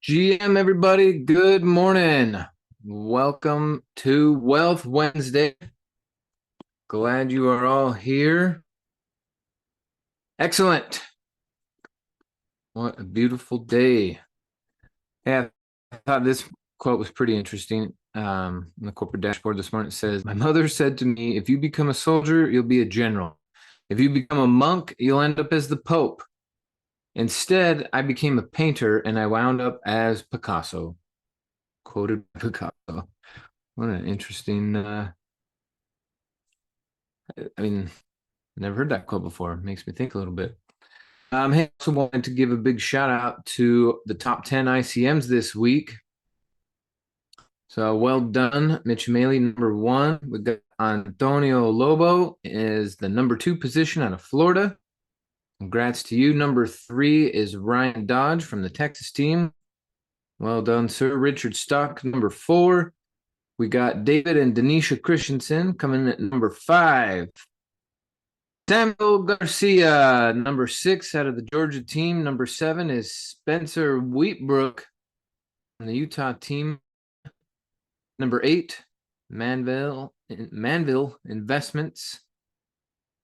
GM, everybody, good morning. Welcome to Wealth Wednesday. Glad you are all here. Excellent. What a beautiful day. Yeah, I thought this quote was pretty interesting. On the corporate dashboard this morning, it says, "My mother said to me, if you become a soldier, you'll be a general. If you become a monk, you'll end up as the Pope. Instead, I became a painter and I wound up as Picasso." Quoted Picasso. What an interesting I mean, never heard that quote before. Makes me think a little bit. I also wanted to give a big shout out to the top 10 ICMs this week. So well done, Mitch Maley, number one. We got Antonio Lobo is the number 2 position out of Florida. Congrats to you. Number 3 is Ryan Dodge from the Texas team. Well done, sir. Richard Stock, number 4. We got David and Denisha Christensen coming in at number 5. Samuel Garcia, number 6 out of the Georgia team. Number 7 is Spencer Wheatbrook from the Utah team. Number 8, Manville Investments,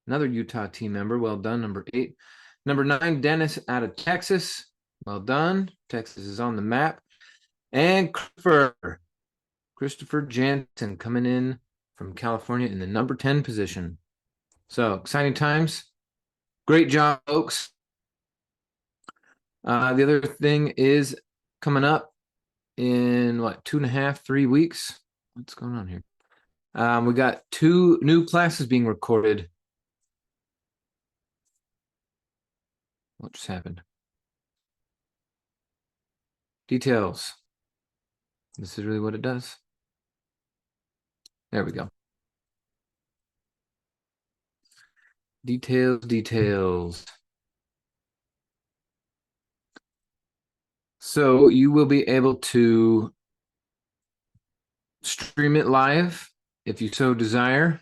another Utah team member. Well done, number 8. Number 9, Dennis out of Texas. Well done. Texas is on the map. And Christopher Jansen coming in from California in the number 10 position. So exciting times. Great job, folks. The other thing is coming up in what, 2.5, 3 weeks. What's going on here? We got 2 new classes being recorded. What just happened? Details. This is really what it does. There we go. Details. So you will be able to stream it live if you so desire.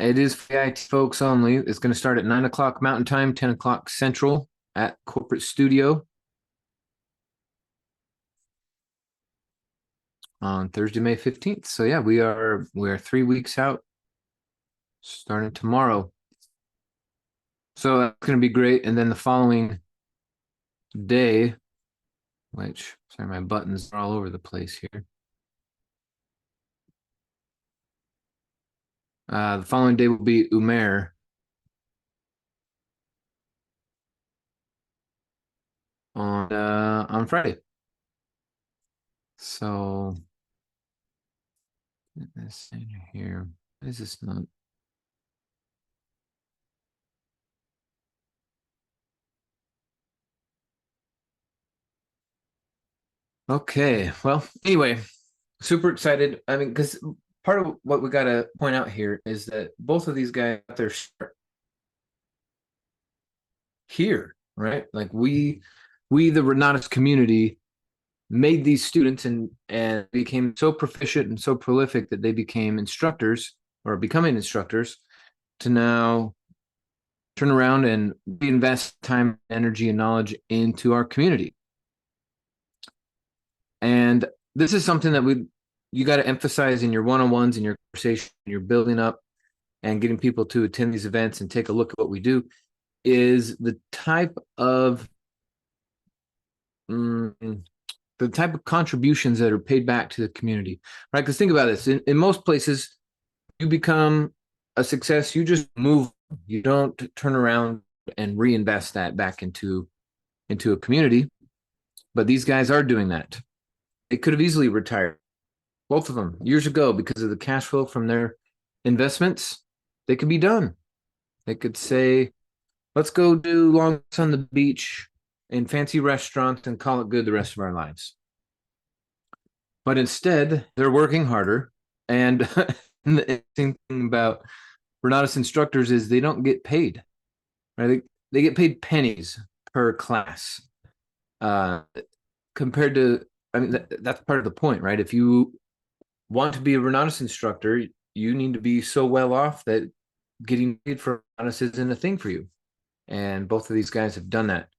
It is for the IT folks only. It's going to start at 9 o'clock Mountain Time, 10 o'clock Central at Corporate Studio on Thursday, May 15th. So yeah, we are 3 weeks out, starting tomorrow. So that's going to be great. And then the following day, which, sorry, my buttons are all over the place here. The following day will be Umair on Friday. So this here, is this not? Okay, well, anyway, super excited. I mean, because part of what we got to point out here is that both of these guys got their start here, right? Like we the Renatus community made these students and became so proficient and so prolific that they became instructors or becoming instructors to now turn around and reinvest time, energy, and knowledge into our community. And this is something that you got to emphasize in your one-on-ones, in your conversation, you're building up and getting people to attend these events and take a look at what we do, is the type of contributions that are paid back to the community, right? Because think about this, in most places, you become a success, you just move, you don't turn around and reinvest that back into a community. But these guys are doing that. They could have easily retired, both of them, years ago, because of the cash flow from their investments. They could be done. They could say, let's go do long walks on the beach in fancy restaurants and call it good the rest of our lives. But instead, they're working harder. And the thing about Renatus instructors is they don't get paid, right? They get paid pennies per class, compared to I mean, that's part of the point, right? If you want to be a Renatus instructor, you need to be so well off that getting paid for Renatus isn't a thing for you. And both of these guys have done that.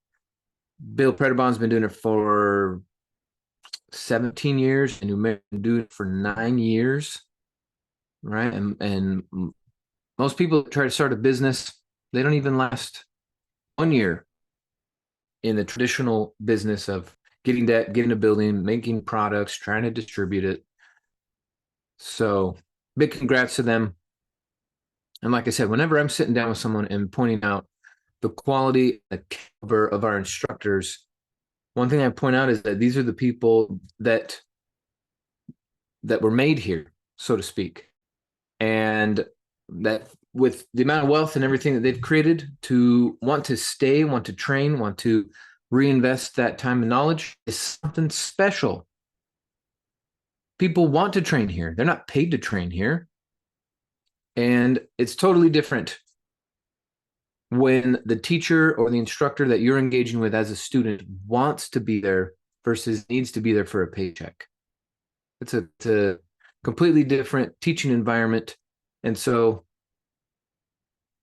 Bill Predabon's been doing it for 17 years, and Umer's been doing it for 9 years, right? And most people that try to start a business, they don't even last 1 year in the traditional business of getting debt, getting a building, making products, trying to distribute it. So big congrats to them. And like I said, whenever I'm sitting down with someone and pointing out the quality, the caliber of our instructors, one thing I point out is that these are the people that were made here, so to speak. And that with the amount of wealth and everything that they've created, to want to stay, want to train, want to reinvest that time and knowledge is something special. People want to train here. They're not paid to train here. And it's totally different when the teacher or the instructor that you're engaging with as a student wants to be there versus needs to be there for a paycheck. It's a completely different teaching environment. And so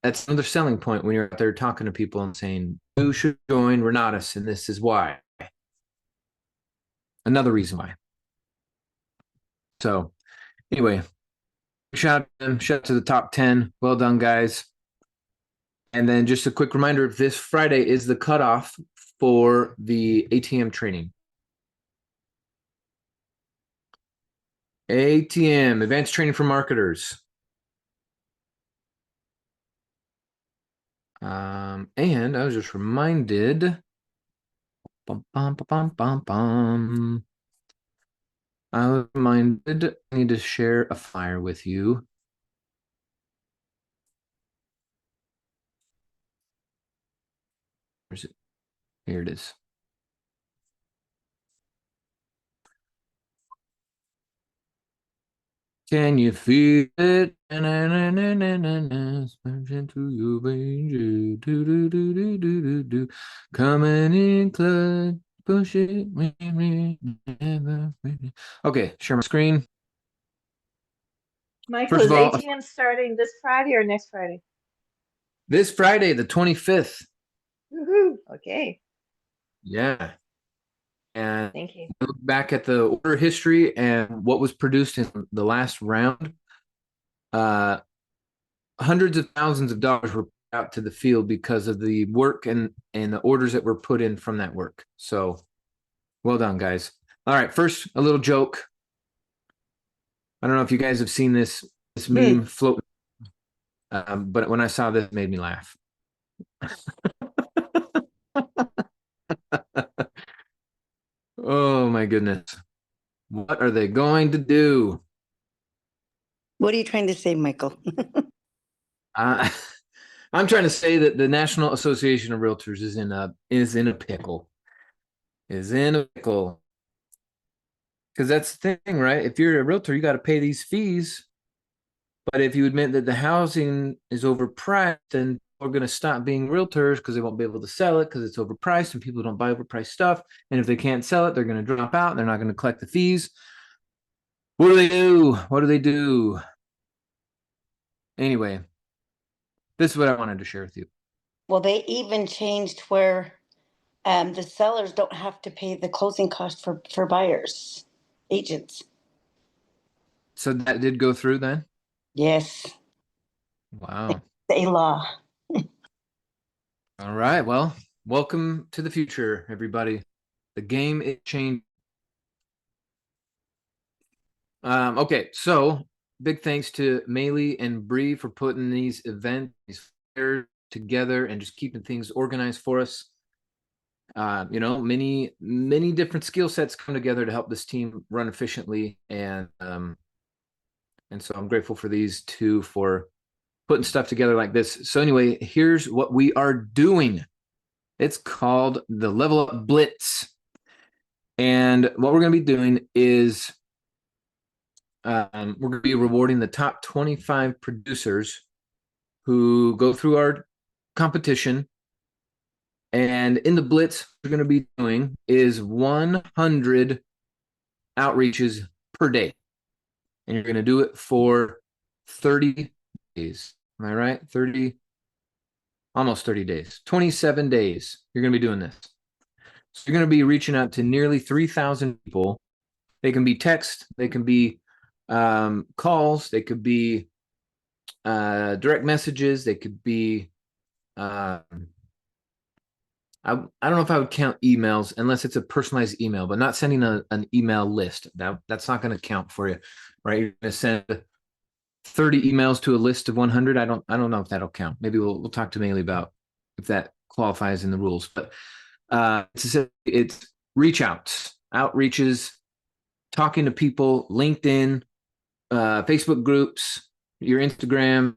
that's another selling point when you're out there talking to people and saying, you should join Renatus, and this is why. Another reason why. So anyway, shout out to them, shout out to the top 10. Well done, guys. And then just a quick reminder, this Friday is the cutoff for the ATM training. ATM, Advanced Training for Marketers. And I was just reminded, I was reminded I need to share a flyer with you. Where's it? Here it is. Can you feel it? Into your veins, coming in close, push it. Okay, share my screen. Michael, First is of all, ATM starting this Friday or next Friday? this Friday, the 25th. Woohoo! Okay. Yeah. And Thank you. look back at the order history and what was produced in the last round. Hundreds of thousands of dollars were put out to the field because of the work and the orders that were put in from that work. So well done, guys. All right, first a little joke. I don't know if you guys have seen this meme float, but when I saw this, it made me laugh. Oh my goodness. What are they going to do? What are you trying to say, Michael? I'm trying to say that the National Association of Realtors is in a pickle. Is in a pickle. Because that's the thing, right? If you're a realtor, you got to pay these fees. But if you admit that the housing is overpriced, then we're going to stop being realtors because they won't be able to sell it because it's overpriced and people don't buy overpriced stuff. And if they can't sell it, they're going to drop out. They're not going to collect the fees. What do they do? What do they do? Anyway, this is what I wanted to share with you. Well, they even changed where the sellers don't have to pay the closing cost for buyers, agents. So that did go through then? Yes. Wow. It's a law. All right. Well, welcome to the future, everybody. The game is changing. Okay, so big thanks to Maylee and Bree for putting these events together and just keeping things organized for us. Many different skill sets come together to help this team run efficiently, and so I'm grateful for these two for putting stuff together like this. So anyway, here's what we are doing. It's called the Level Up Blitz, and what we're going to be doing is we're going to be rewarding the top 25 producers who go through our competition. And in the Blitz, we're going to be doing is 100 outreaches per day. And you're going to do it for 30 days. Am I right? Almost 30 days, 27 days. You're going to be doing this. So you're going to be reaching out to nearly 3,000 people. They can be text, they can be calls, they could be direct messages, they could be I don't know if I would count emails unless it's a personalized email, but not sending an email list. That's not going to count for you, right? You're going to send 30 emails to a list of 100. I don't know if that'll count. Maybe we'll talk to Maley about if that qualifies in the rules. But it's reach outs, outreaches, talking to people, LinkedIn, Facebook groups, your Instagram,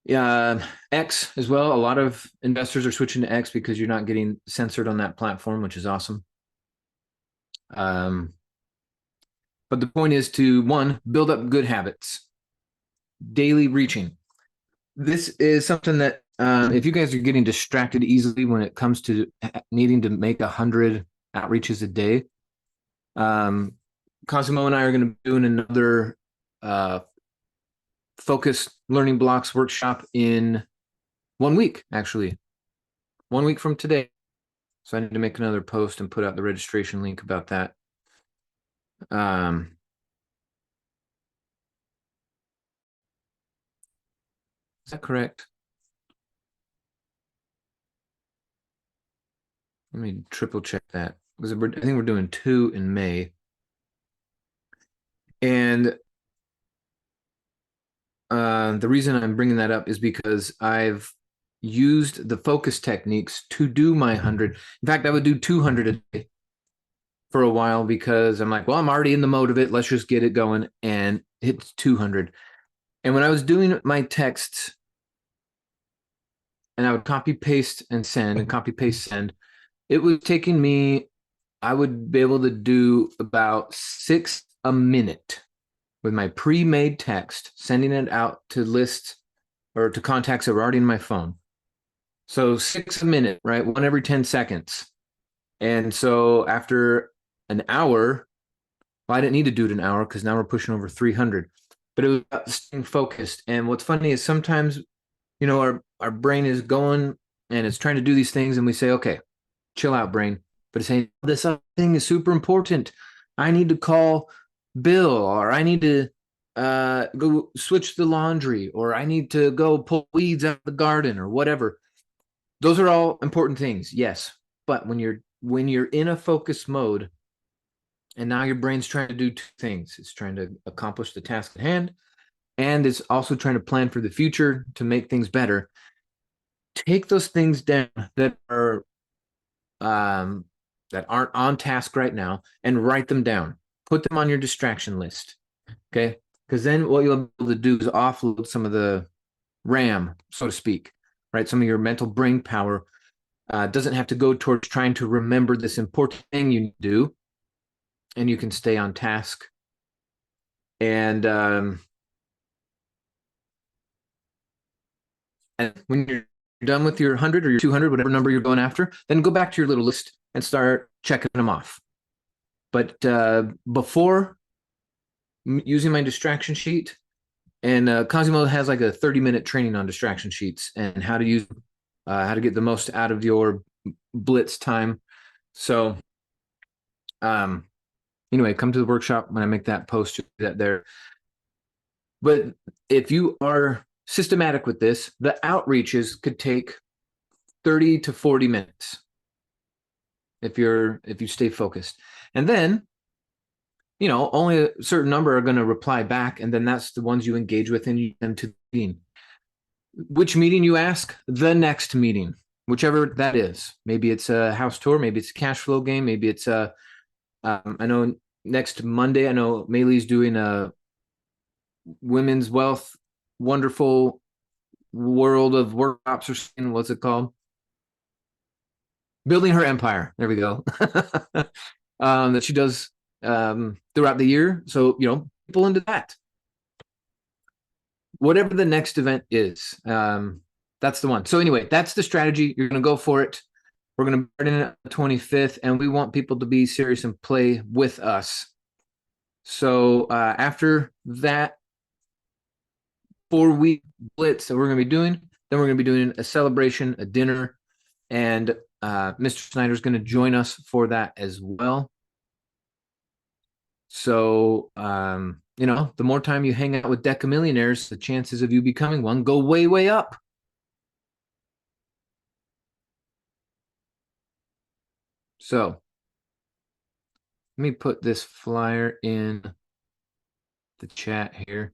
X as well. A lot of investors are switching to X because you're not getting censored on that platform, which is awesome. But the point is to, one, build up good habits, daily reaching. This is something that if you guys are getting distracted easily when it comes to needing to make 100 outreaches a day, Cosimo and I are going to be doing another focus learning blocks workshop in 1 week, actually. 1 week from today. So I need to make another post and put out the registration link about that. Is that correct? Let me triple check that, because I think we're doing 2 in May. And the reason I'm bringing that up is because I've used the focus techniques to do my 100. In fact, I would do 200 a day for a while because I'm like, well, I'm already in the mode of it. Let's just get it going and hit 200. And when I was doing my texts, and I would copy, paste, and send, and copy, paste, send, it was taking me, I would be able to do about 6 a minute with my pre-made text, sending it out to lists or to contacts that were already in my phone. So 6 a minute, right? 1 every 10 seconds. And so after an hour, well, I didn't need to do it an hour because now we're pushing over 300. But it was about staying focused. And what's funny is sometimes, you know, our brain is going and it's trying to do these things, and we say, okay, chill out, brain. But it's saying, this other thing is super important. I need to call Bill, or I need to go switch the laundry, or I need to go pull weeds out of the garden, or whatever. Those are all important things, yes. But when you're in a focus mode, and now your brain's trying to do 2 things. It's trying to accomplish the task at hand, and it's also trying to plan for the future to make things better. Take those things down that aren't on task right now and write them down. Put them on your distraction list, okay? Because then what you'll be able to do is offload some of the RAM, so to speak, right? Some of your mental brain power doesn't have to go towards trying to remember this important thing you do, and you can stay on task. And when you're done with your 100 or your 200, whatever number you're going after, then go back to your little list and start checking them off. But before using my distraction sheet, and Cosimo has like a 30-minute training on distraction sheets and how to use, how to get the most out of your Blitz time. So anyway, come to the workshop when I make that post that there. But if you are systematic with this, the outreaches could take 30 to 40 minutes if you stay focused. And then, you know, only a certain number are going to reply back, and then that's the ones you engage with and you send to the meeting. Which meeting you ask? The next meeting, whichever that is. Maybe it's a house tour, maybe it's a cash flow game, maybe it's a I know next Monday, I know Maylee's doing a women's wealth wonderful world of workshops, or something. What's it called? Building her empire. There we go. That she does throughout the year. So, you know, people into that. Whatever the next event is, that's the one. So anyway, that's the strategy. You're going to go for it. We're going to be starting on the 25th, and we want people to be serious and play with us. So after that 4-week blitz that we're going to be doing, then we're going to be doing a celebration, a dinner, and Mr. Snyder's going to join us for that as well. So, you know, the more time you hang out with Deca Millionaires, the chances of you becoming one go way, way up. So let me put this flyer in the chat here.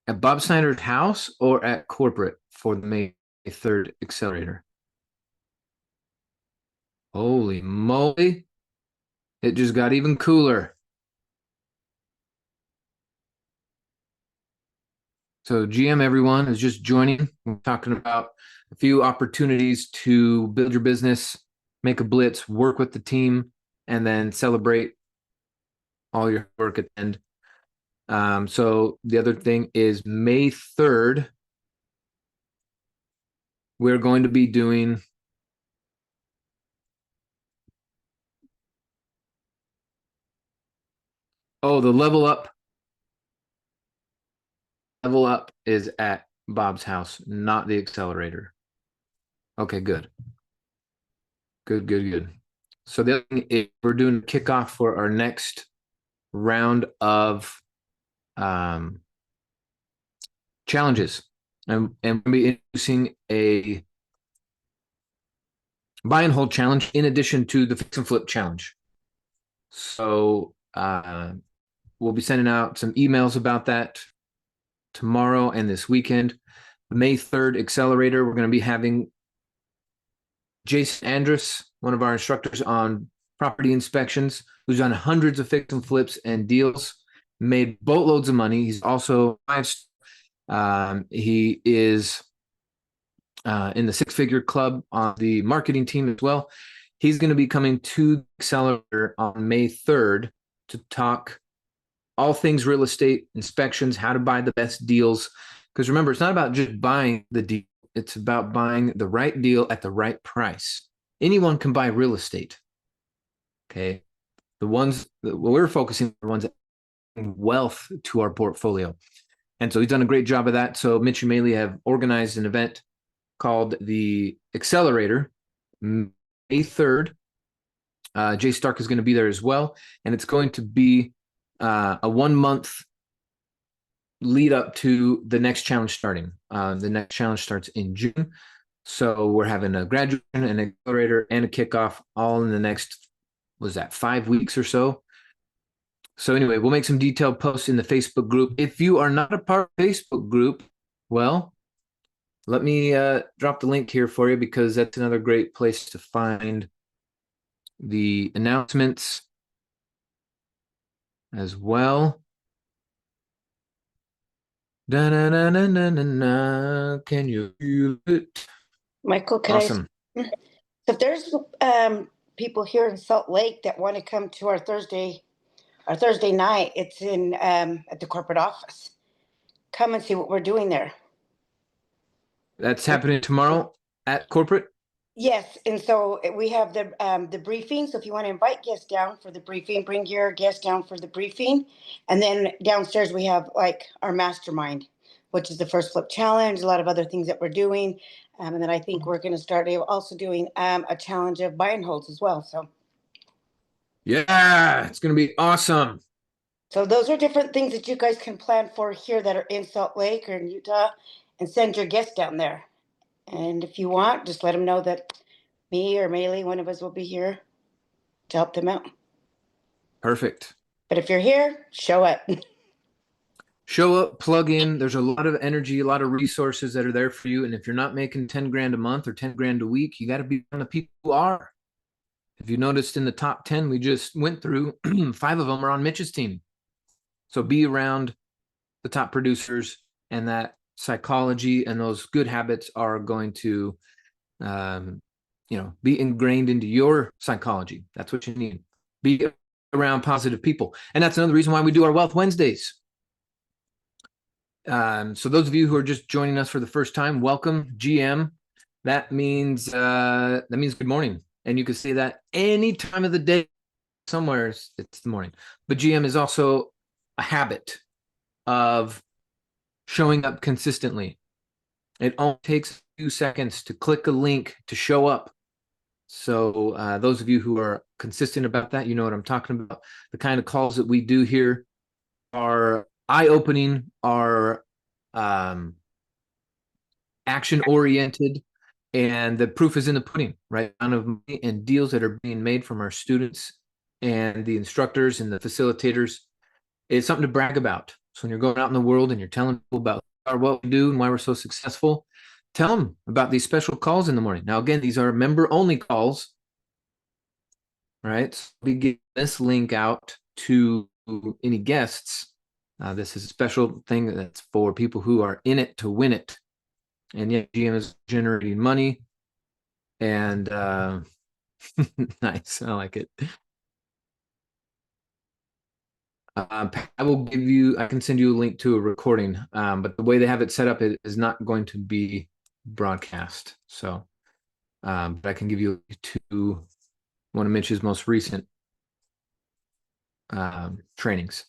At Bob Snyder's house or at corporate for the May 3rd accelerator? Holy moly. It just got even cooler. So GM everyone is just joining. We're talking about a few opportunities to build your business, make a blitz, work with the team, and then celebrate all your work at the end. So the other thing is May 3rd, we're going to be doing the level up. Level up is at Bob's house, not the accelerator. Okay, good. Good. So the other thing is we're doing a kickoff for our next round of challenges. And we'll be introducing a buy and hold challenge in addition to the fix and flip challenge. So we'll be sending out some emails about that tomorrow and this weekend. May 3rd accelerator, we're going to be having Jason Andrus, one of our instructors on property inspections, who's done hundreds of fix and flips and deals, made boatloads of money. He's also he is in the six-figure club on the marketing team as well. He's going to be coming to the accelerator on May 3rd to talk all things real estate, inspections, how to buy the best deals. Because remember, it's not about just buying the deal. It's about buying the right deal at the right price. Anyone can buy real estate. Okay. The ones that we're focusing on are the ones that bring wealth to our portfolio. And so he's done a great job of that. So Mitch and Maley have organized an event called the Accelerator, May 3rd. Jay Stark is going to be there as well. And it's going to be a 1-month lead up to the next challenge starting. The next challenge starts in June. So we're having a graduation, an accelerator, and a kickoff all in the next, 5 weeks or so. So anyway, we'll make some detailed posts in the Facebook group. If you are not a part of the Facebook group, well, let me drop the link here for you, because that's another great place to find the announcements as well. Da-na-na-na-na-na. Can you feel it? Michael, can Awesome. I? So if there's people here in Salt Lake that want to come to our Thursday night, it's in at the corporate office. Come and see what we're doing there. That's happening tomorrow at corporate? Yes, and so we have the briefing. So if you want to invite guests down for the briefing, bring your guests down for the briefing. And then downstairs we have like our mastermind, which is the first flip challenge, a lot of other things that we're doing. And then I think we're going to start also doing a challenge of buy and holds as well. So yeah, it's going to be awesome. So those are different things that you guys can plan for here that are in Salt Lake or in Utah, and send your guests down there. And if you want, just let them know that me or Maylee, one of us, will be here to help them out. Perfect. But if you're here, show up. Show up, plug in. There's a lot of energy, a lot of resources that are there for you. And if you're not making 10 grand a month or 10 grand a week, you got to be one of the people who are. If you noticed in the top 10 we just went through, 5 of them are on Mitch's team. So be around the top producers, and that psychology and those good habits are going to, be ingrained into your psychology. That's what you need. Be around positive people. And that's another reason why we do our Wealth Wednesdays. So those of you who are just joining us for the first time, welcome, GM. That means good morning, and you can say that any time of the day. Somewhere it's the morning, but GM is also a habit of showing up consistently. It only takes a few seconds to click a link to show up. So those of you who are consistent about that, you know what I'm talking about. The kind of calls that we do here are eye-opening, are action-oriented, and the proof is in the pudding, right? Amount of money and deals that are being made from our students and the instructors and the facilitators. It's something to brag about. So when you're going out in the world and you're telling people about what we do and why we're so successful, tell them about these special calls in the morning. Now, again, these are member-only calls, right? So we get this link out to any guests. This is a special thing that's for people who are in it to win it. And yet GM is generating money. And nice, I like it. I can send you a link to a recording, but the way they have it set up, it is not going to be broadcast. So, but I can give you to one of Mitch's most recent trainings.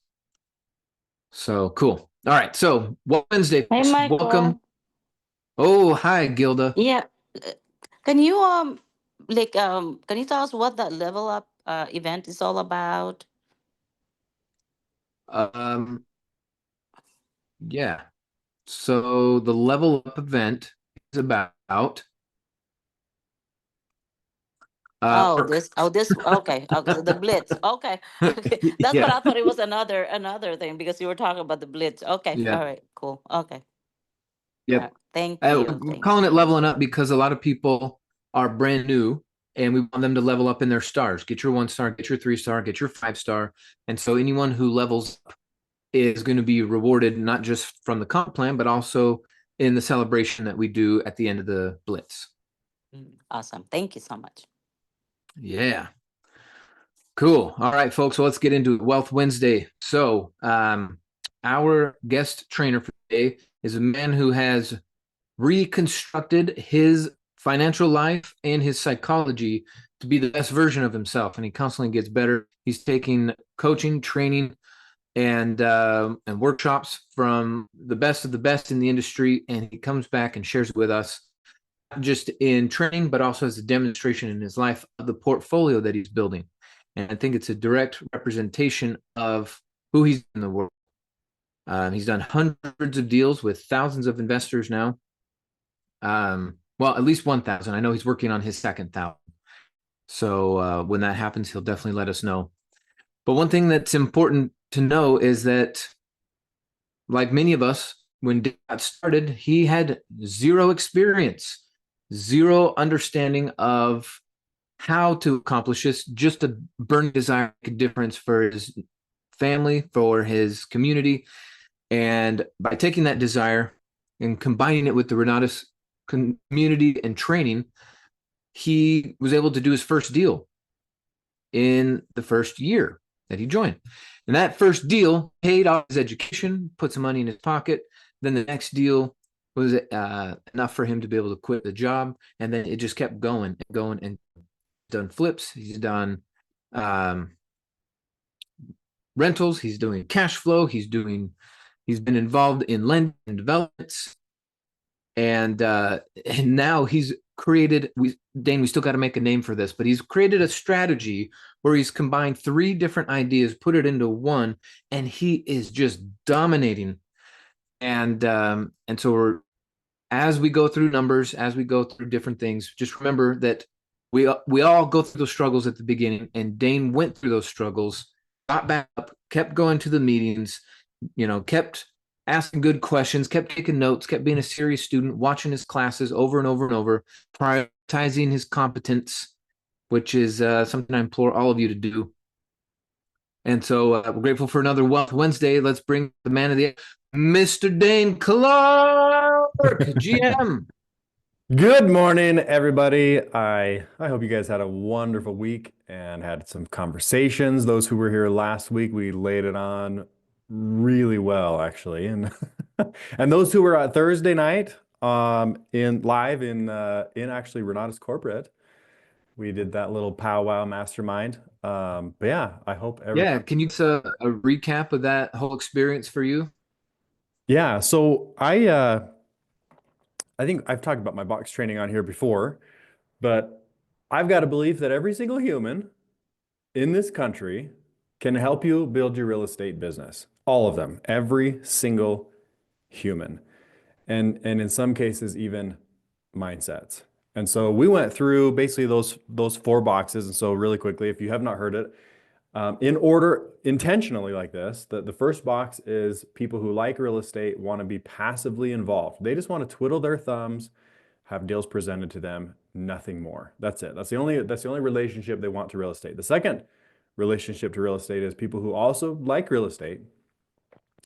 So cool. All right. So Wednesday, Hey, Michael. welcome. Oh, hi, Gilda. Yeah. Can you can you tell us what that level up event is all about? Yeah. So the level up event is about work. This okay. The Blitz. Okay. Okay. That's what Yeah. I thought it was another thing because you were talking about the Blitz. Okay. Yeah. All right. Cool. Okay. Yep. All right. Thank you. We're Thank calling you. it leveling up because a lot of people are brand new and we want them to level up in their stars. Get your 1-star, get your 3-star, get your 5-star. And so anyone who levels up is going to be rewarded not just from the comp plan, but also in the celebration that we do at the end of the Blitz. Awesome. Thank you so much. Yeah. Cool. All right, folks. So let's get into Wealth Wednesday. So our guest trainer for today is a man who has reconstructed his financial life and his psychology to be the best version of himself, and he constantly gets better. He's taking coaching, training, and workshops from the best of the best in the industry, and he comes back and shares it with us, not just in training, but also as a demonstration in his life of the portfolio that he's building. And I think it's a direct representation of who he's in the world. He's done hundreds of deals with thousands of investors now. Well, at least 1,000. I know he's working on his second 1,000. So when that happens, he'll definitely let us know. But one thing that's important to know is that, like many of us, when Dane got started, he had zero experience, zero understanding of how to accomplish this, just a burning desire to make a difference for his family, for his community. And by taking that desire and combining it with the Renatus community and training, he was able to do his first deal in the first year that he joined. And that first deal paid off his education, put some money in his pocket. Then the next deal was enough for him to be able to quit the job. And then it just kept going and going, and done flips. He's done rentals. He's doing cash flow. He's been involved in lending and developments. And now he's created, Dane, we still got to make a name for this, but he's created a strategy where he's combined 3 different ideas, put it into one, and he is just dominating. And so as we go through numbers, as we go through different things, just remember that we all go through those struggles at the beginning, and Dane went through those struggles, got back up, kept going to the meetings, kept asking good questions, kept taking notes, kept being a serious student, watching his classes over and over and over, prioritizing his competence, which is something I implore all of you to do. And so we're grateful for another Wealth Wednesday. Let's bring the man of the Mr. Daine Clark, GM. Good morning, everybody. I hope you guys had a wonderful week and had some conversations. Those who were here last week, we laid it on really well, actually. And And those who were at Thursday night, in live in actually Renatus Corporate, we did that little powwow mastermind. But yeah, I hope Yeah, can you give us a recap of that whole experience for you? yeah. So I think I've talked about my box training on here before, but I've got to believe that every single human in this country can help you build your real estate business. All of them, every single human. And in some cases even mindsets. And so we went through basically those four boxes. And so really quickly, if you have not heard it, in order intentionally like this, the first box is people who like real estate want to be passively involved. They just want to twiddle their thumbs, have deals presented to them, nothing more. That's it. That's the only relationship they want to real estate. The second relationship to real estate is people who also like real estate,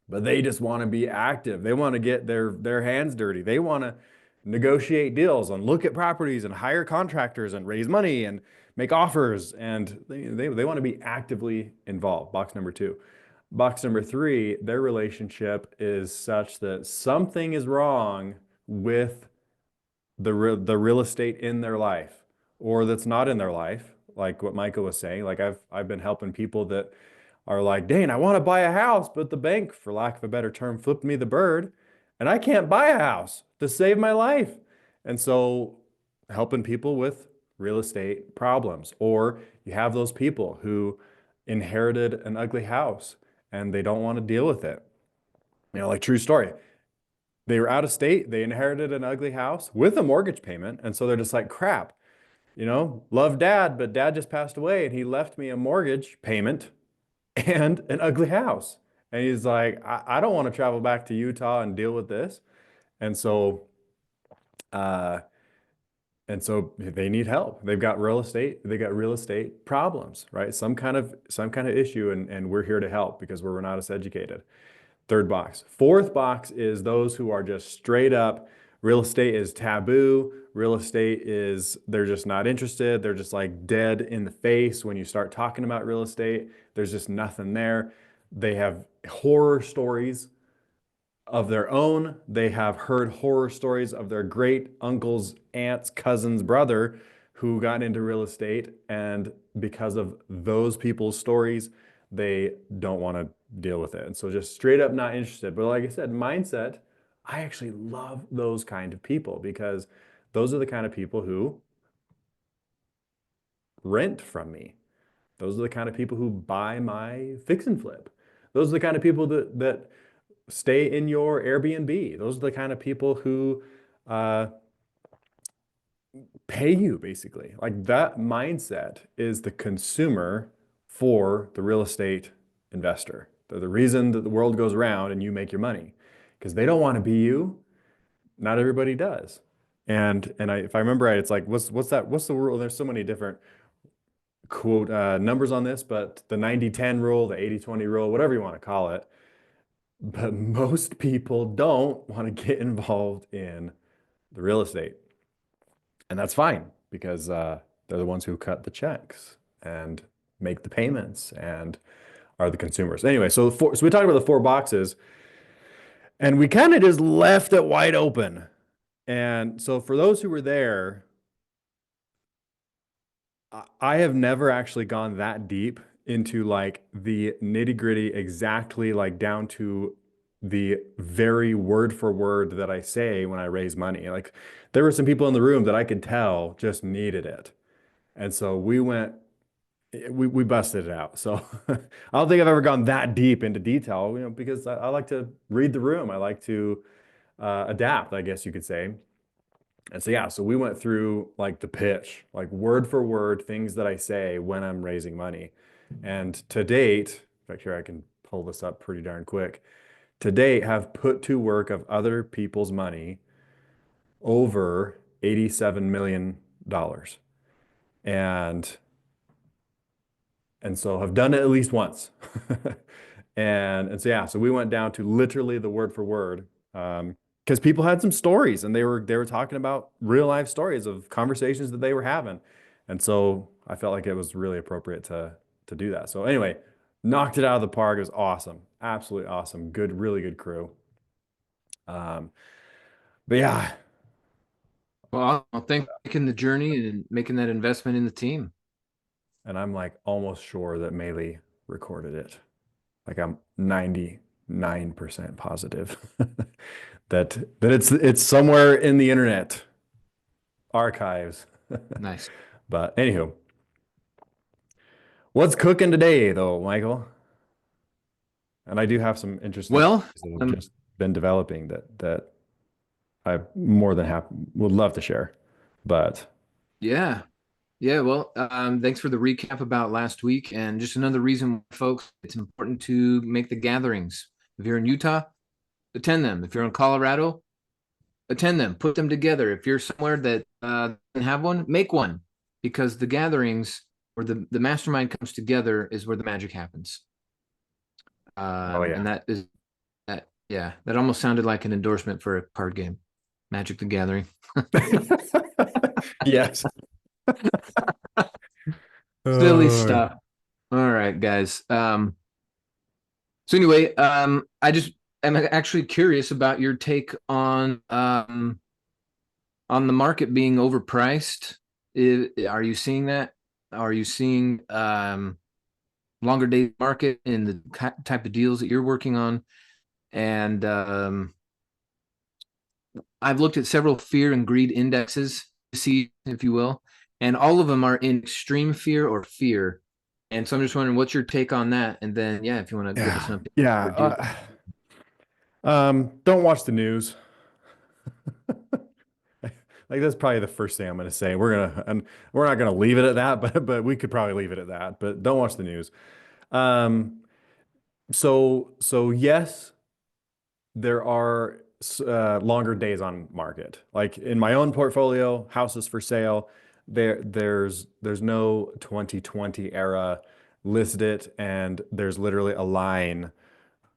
but they just want to be active. They want to get their hands dirty. They want to negotiate deals and look at properties and hire contractors and raise money and make offers. And they want to be actively involved. Box number two. Box number three, their relationship is such that something is wrong with the real estate in their life, or that's not in their life, like what Micah was saying. Like I've been helping people that are like, Dane, I want to buy a house, but the bank, for lack of a better term, flipped me the bird, and I can't buy a house to save my life. And so helping people with real estate problems, or you have those people who inherited an ugly house and they don't want to deal with it. You know, like true story. They were out of state, they inherited an ugly house with a mortgage payment, and so they're just like, crap, you know, love dad, but dad just passed away and he left me a mortgage payment and an ugly house. And he's like, I don't want to travel back to Utah and deal with this. And so, uh, and so they need help. They've got real estate, they got real estate problems, right? Some kind of issue, and we're here to help because we're not as educated. Third box. Fourth box is those who are just straight up, real estate is taboo. Real estate is, they're just not interested. They're just like dead in the face when you start talking about real estate. There's just nothing there. They have horror stories of their own. They have heard horror stories of their great uncles, aunts, cousins, brother who got into real estate. And because of those people's stories, they don't want to deal with it. And so just straight up not interested. But like I said, mindset, I actually love those kind of people because those are the kind of people who rent from me. Those are the kind of people who buy my fix and flip. Those are the kind of people that stay in your Airbnb. Those are the kind of people who pay you, basically. Like that mindset is the consumer for the real estate investor. They're the reason that the world goes around and you make your money because they don't want to be you. Not everybody does. And if I remember right, it's like, what's the rule? There's so many different quote numbers on this, but the 90-10 rule, the 80-20 rule, whatever you want to call it. But most people don't want to get involved in the real estate. And that's fine because they're the ones who cut the checks and make the payments and are the consumers. Anyway, so we talked about the four boxes and we kind of just left it wide open. And so for those who were there, I have never actually gone that deep into like the nitty-gritty, exactly like down to the very word for word that I say when I raise money. Like there were some people in the room that I could tell just needed it. And so we busted it out. So I don't think I've ever gone that deep into detail, you know, because I like to read the room. I like to adapt, I guess you could say. And so, yeah, so we went through like the pitch, like word for word, things that I say when I'm raising money. And to date, in fact, here I can pull this up pretty darn quick. To date, have put to work of other people's money over $87 million. And so have done it at least once. And so, yeah, so we went down to literally the word for word. Because people had some stories and they were talking about real life stories of conversations that they were having. And so I felt like it was really appropriate to do that. So anyway, knocked it out of the park. It was awesome. Absolutely awesome. Good, really good crew. But yeah, Well, thanks for making the journey and making that investment in the team. and I'm like almost sure that Melee recorded it. Like I'm 99% positive that it's somewhere in the internet archives. Nice. But anywho, what's cooking today though, Michael? And I do have some interesting Well, things that have just been developing that I more than happy would love to share. But yeah. Yeah, well, thanks for the recap about last week. And just another reason, folks, it's important to make the gatherings. If you're in Utah, attend them. If you're in Colorado, attend them. Put them together. If you're somewhere that doesn't have one, make one. Because the gatherings where the mastermind comes together is where the magic happens. oh yeah. And yeah, that almost sounded like an endorsement for a card game, Magic the Gathering. Yes. Silly stuff. All right, guys. So anyway, I'm actually curious about your take on the market being overpriced. Are you seeing that? Are you seeing longer day market in the type of deals that you're working on? And I've looked at several fear and greed indexes to see, if you will, and all of them are in extreme fear or fear. And so I'm just wondering, what's your take on that? And then, yeah, if you want to give us an update. Yeah. Don't watch the news. Like that's probably the first thing I'm going to say. And we're not going to leave it at that, but we could probably leave it at that. But don't watch the news. So yes, there are longer days on market. Like in my own portfolio, houses for sale. There's no 2020 era. List it, and there's literally a line.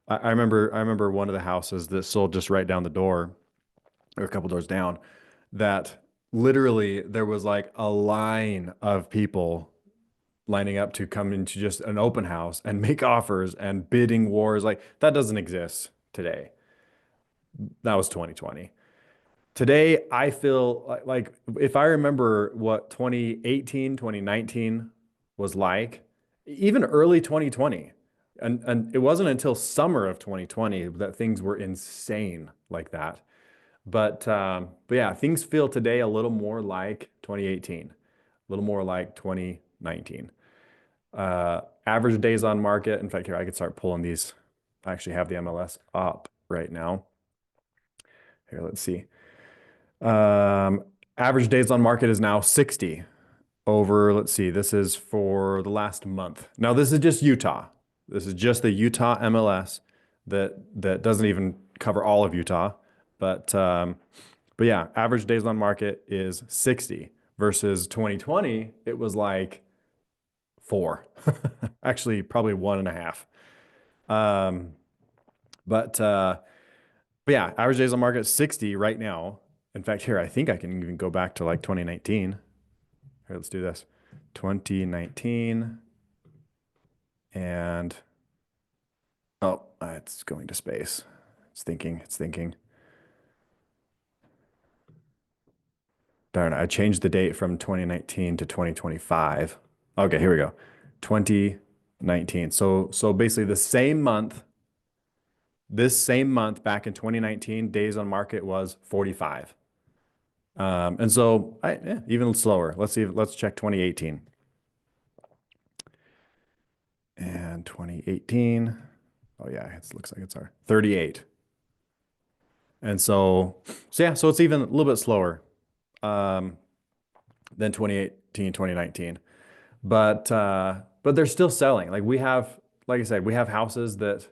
I remember one of the houses that sold just right down the door, or a couple doors down, that literally there was like a line of people lining up to come into just an open house and make offers and bidding wars. Like that doesn't exist today. That was 2020. Today, I feel like if I remember what 2018, 2019 was like, even early 2020, and it wasn't until summer of 2020 that things were insane like that. But yeah, things feel today a little more like 2018, a little more like 2019. Average days on market. In fact, here I could start pulling these. I actually have the MLS up right now. Here, let's see. Average days on market is now 60 over, let's see, this is for the last month. Now, this is just Utah. This is just the Utah MLS that doesn't even cover all of Utah. But yeah, average days on market is 60 versus 2020. It was like 4, actually probably 1.5. But yeah, average days on market is 60 right now. In fact, here, I think I can even go back to like 2019. Here, let's do this. 2019. And, oh, it's going to space. It's thinking. Darn, I changed the date from 2019 to 2025. Okay, here we go. 2019. So basically the same month, this same month back in 2019, days on market was 45. And so even slower. Let's check 2018. And 2018. Oh yeah, it looks like it's our 38. And so yeah, so it's even a little bit slower than 2018, 2019. But they're still selling. Like like I said, we have houses that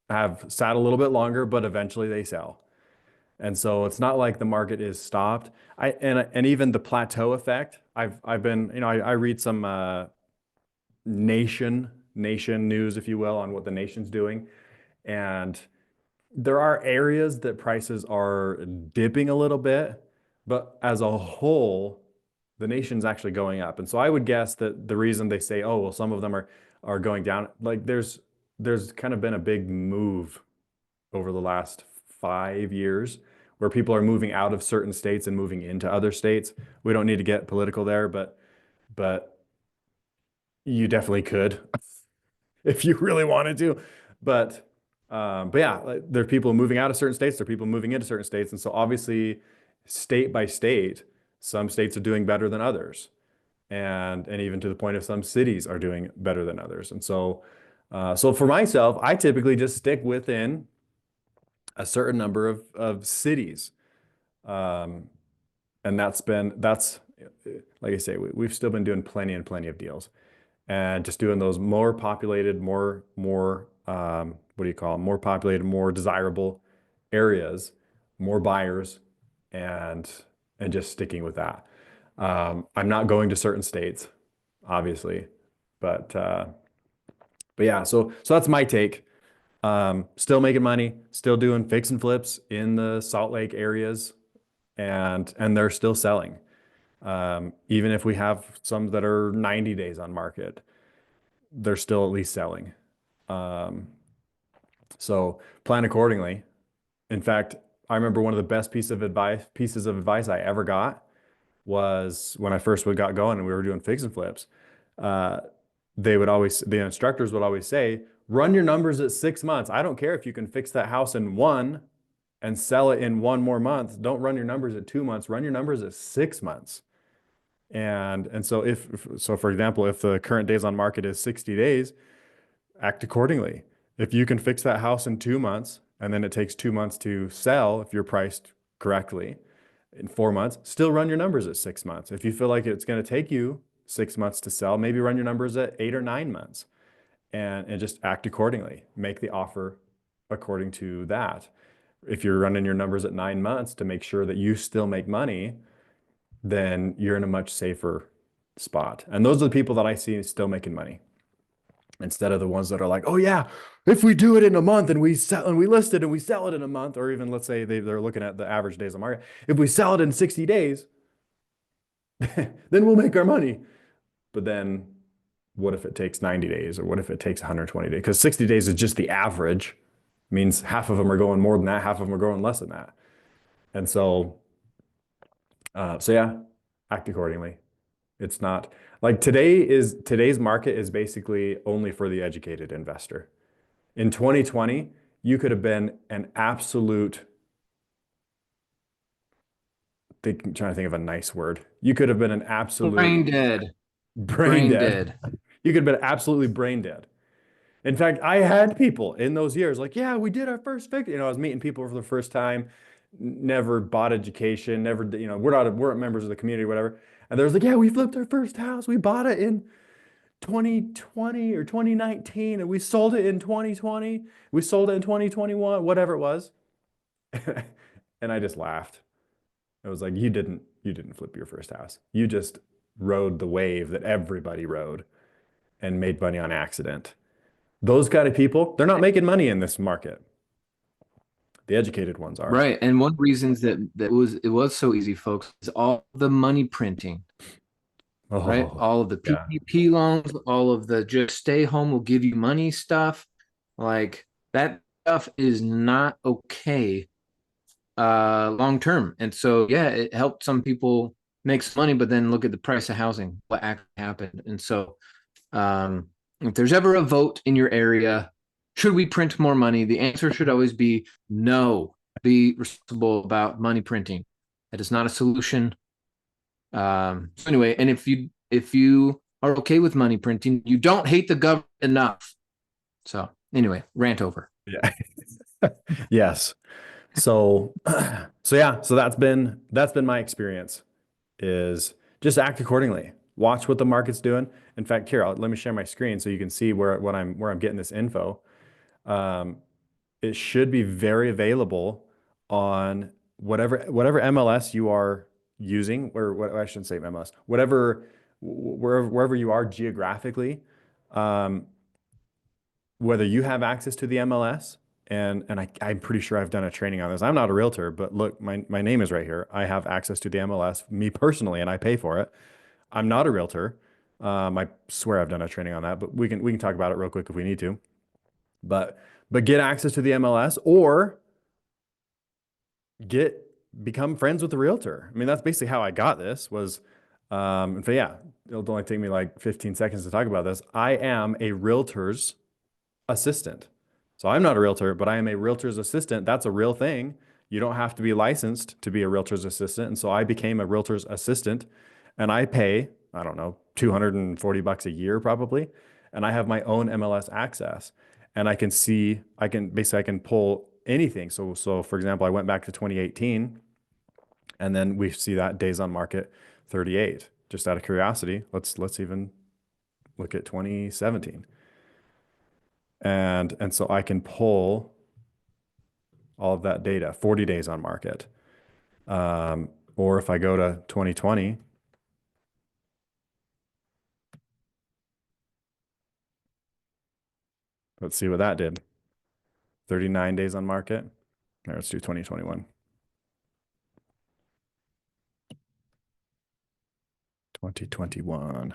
have sat a little bit longer, but eventually they sell. And so it's not like the market is stopped. And even the plateau effect. I've been, I read some nation news, if you will, on what the nation's doing. And there are areas that prices are dipping a little bit, but as a whole, the nation's actually going up. And so I would guess that the reason they say, oh, well, some of them are going down, like there's kind of been a big move over the last 5 years, where people are moving out of certain states and moving into other states. We don't need to get political there, but you definitely could if you really wanted to. But yeah, like, there are people moving out of certain states, there are people moving into certain states. And so obviously, state by state, some states are doing better than others. And even to the point of some cities are doing better than others. And so so for myself, I typically just stick within a certain number of cities. And that's like I say, we've still been doing plenty of deals, and just doing those more populated, more what do you call them? More populated, more desirable areas, more buyers, and just sticking with that. I'm not going to certain states, obviously, but yeah, so that's my take. Still making money, still doing fix and flips in the Salt Lake areas, and they're still selling. Even if we have some that are 90 days on market, they're still at least selling. So plan accordingly. In fact, I remember one of the best pieces of advice I ever got was when I first got going and we were doing fix and flips. The instructors would always say, run your numbers at 6 months. I don't care if you can fix that house in 1 and sell it in 1 more month. Don't run your numbers at 2 months. Run your numbers at 6 months. And so so for example, if the current days on market is 60 days, act accordingly. If you can fix that house in 2 months and then it takes 2 months to sell, if you're priced correctly, in 4 months, still run your numbers at 6 months. If you feel like it's going to take you 6 months to sell, maybe run your numbers at 8 or 9 months, and just act accordingly. Make the offer according to that. If you're running your numbers at 9 months to make sure that you still make money, then you're in a much safer spot. And those are the people that I see still making money, instead of the ones that are like, oh yeah, if we do it in a month and we sell and we list it and we sell it in a month, or even let's say they're looking at the average days on market, if we sell it in 60 days, then we'll make our money. But then what if it takes 90 days, or what if it takes 120 days? Because 60 days is just the average. It means half of them are going more than that, half of them are going less than that. And so yeah, act accordingly. It's not like today's market is basically only for the educated investor. In 2020, you could have been an absolute, trying to think of a nice word. You could have been an absolute Brain dead. Brain dead. You could have been absolutely brain dead. In fact, I had people in those years like, yeah, we did our first fix. I was meeting people for the first time, never bought education, never, we're members of the community, whatever. And there was like, yeah, we flipped our first house. We bought it in 2020 or 2019, and we sold it in 2020. We sold it in 2021, whatever it was. And I just laughed. I was like, you didn't flip your first house. You just rode the wave that everybody rode and made money on accident. Those kind of people, they're not making money in this market. The educated ones are. Right. And one of the reasons it was so easy, folks, is all the money printing. Right. All of the PPP loans, all of the just stay home will give you money stuff. Like that stuff is not okay long term. And so yeah, it helped some people make some money, but then look at the price of housing, what actually happened. And so if there's ever a vote in your area, should we print more money? The answer should always be no. Be responsible about money printing. That is not a solution. So anyway, and if you are okay with money printing, you don't hate the government enough. So anyway, rant over. Yeah. Yes. So that's been my experience, is just act accordingly. Watch what the market's doing. In fact, here, let me share my screen so you can see where I'm getting this info. It should be very available on whatever MLS you are using, or what I shouldn't say MLS, wherever you are geographically, whether you have access to the MLS, and I'm pretty sure I've done a training on this. I'm not a realtor, but look, my name is right here. I have access to the MLS, me personally, and I pay for it. I'm not a realtor. I swear I've done a training on that, but we can talk about it real quick if we need to. But get access to the MLS, or become friends with the realtor. I mean, that's basically how I got this was, in fact, yeah, it'll only take me like 15 seconds to talk about this. I am a realtor's assistant. So I'm not a realtor, but I am a realtor's assistant. That's a real thing. You don't have to be licensed to be a realtor's assistant. And so I became a realtor's assistant and I pay, I don't know, $240 a year probably. And I have my own MLS access and I can see, I can pull anything. So for example, I went back to 2018 and then we see that days on market 38. Just out of curiosity, let's even look at 2017. And so I can pull all of that data, 40 days on market. Or if I go to 2020, let's see what that did. 39 days on market. Now let's do 2021. 2021.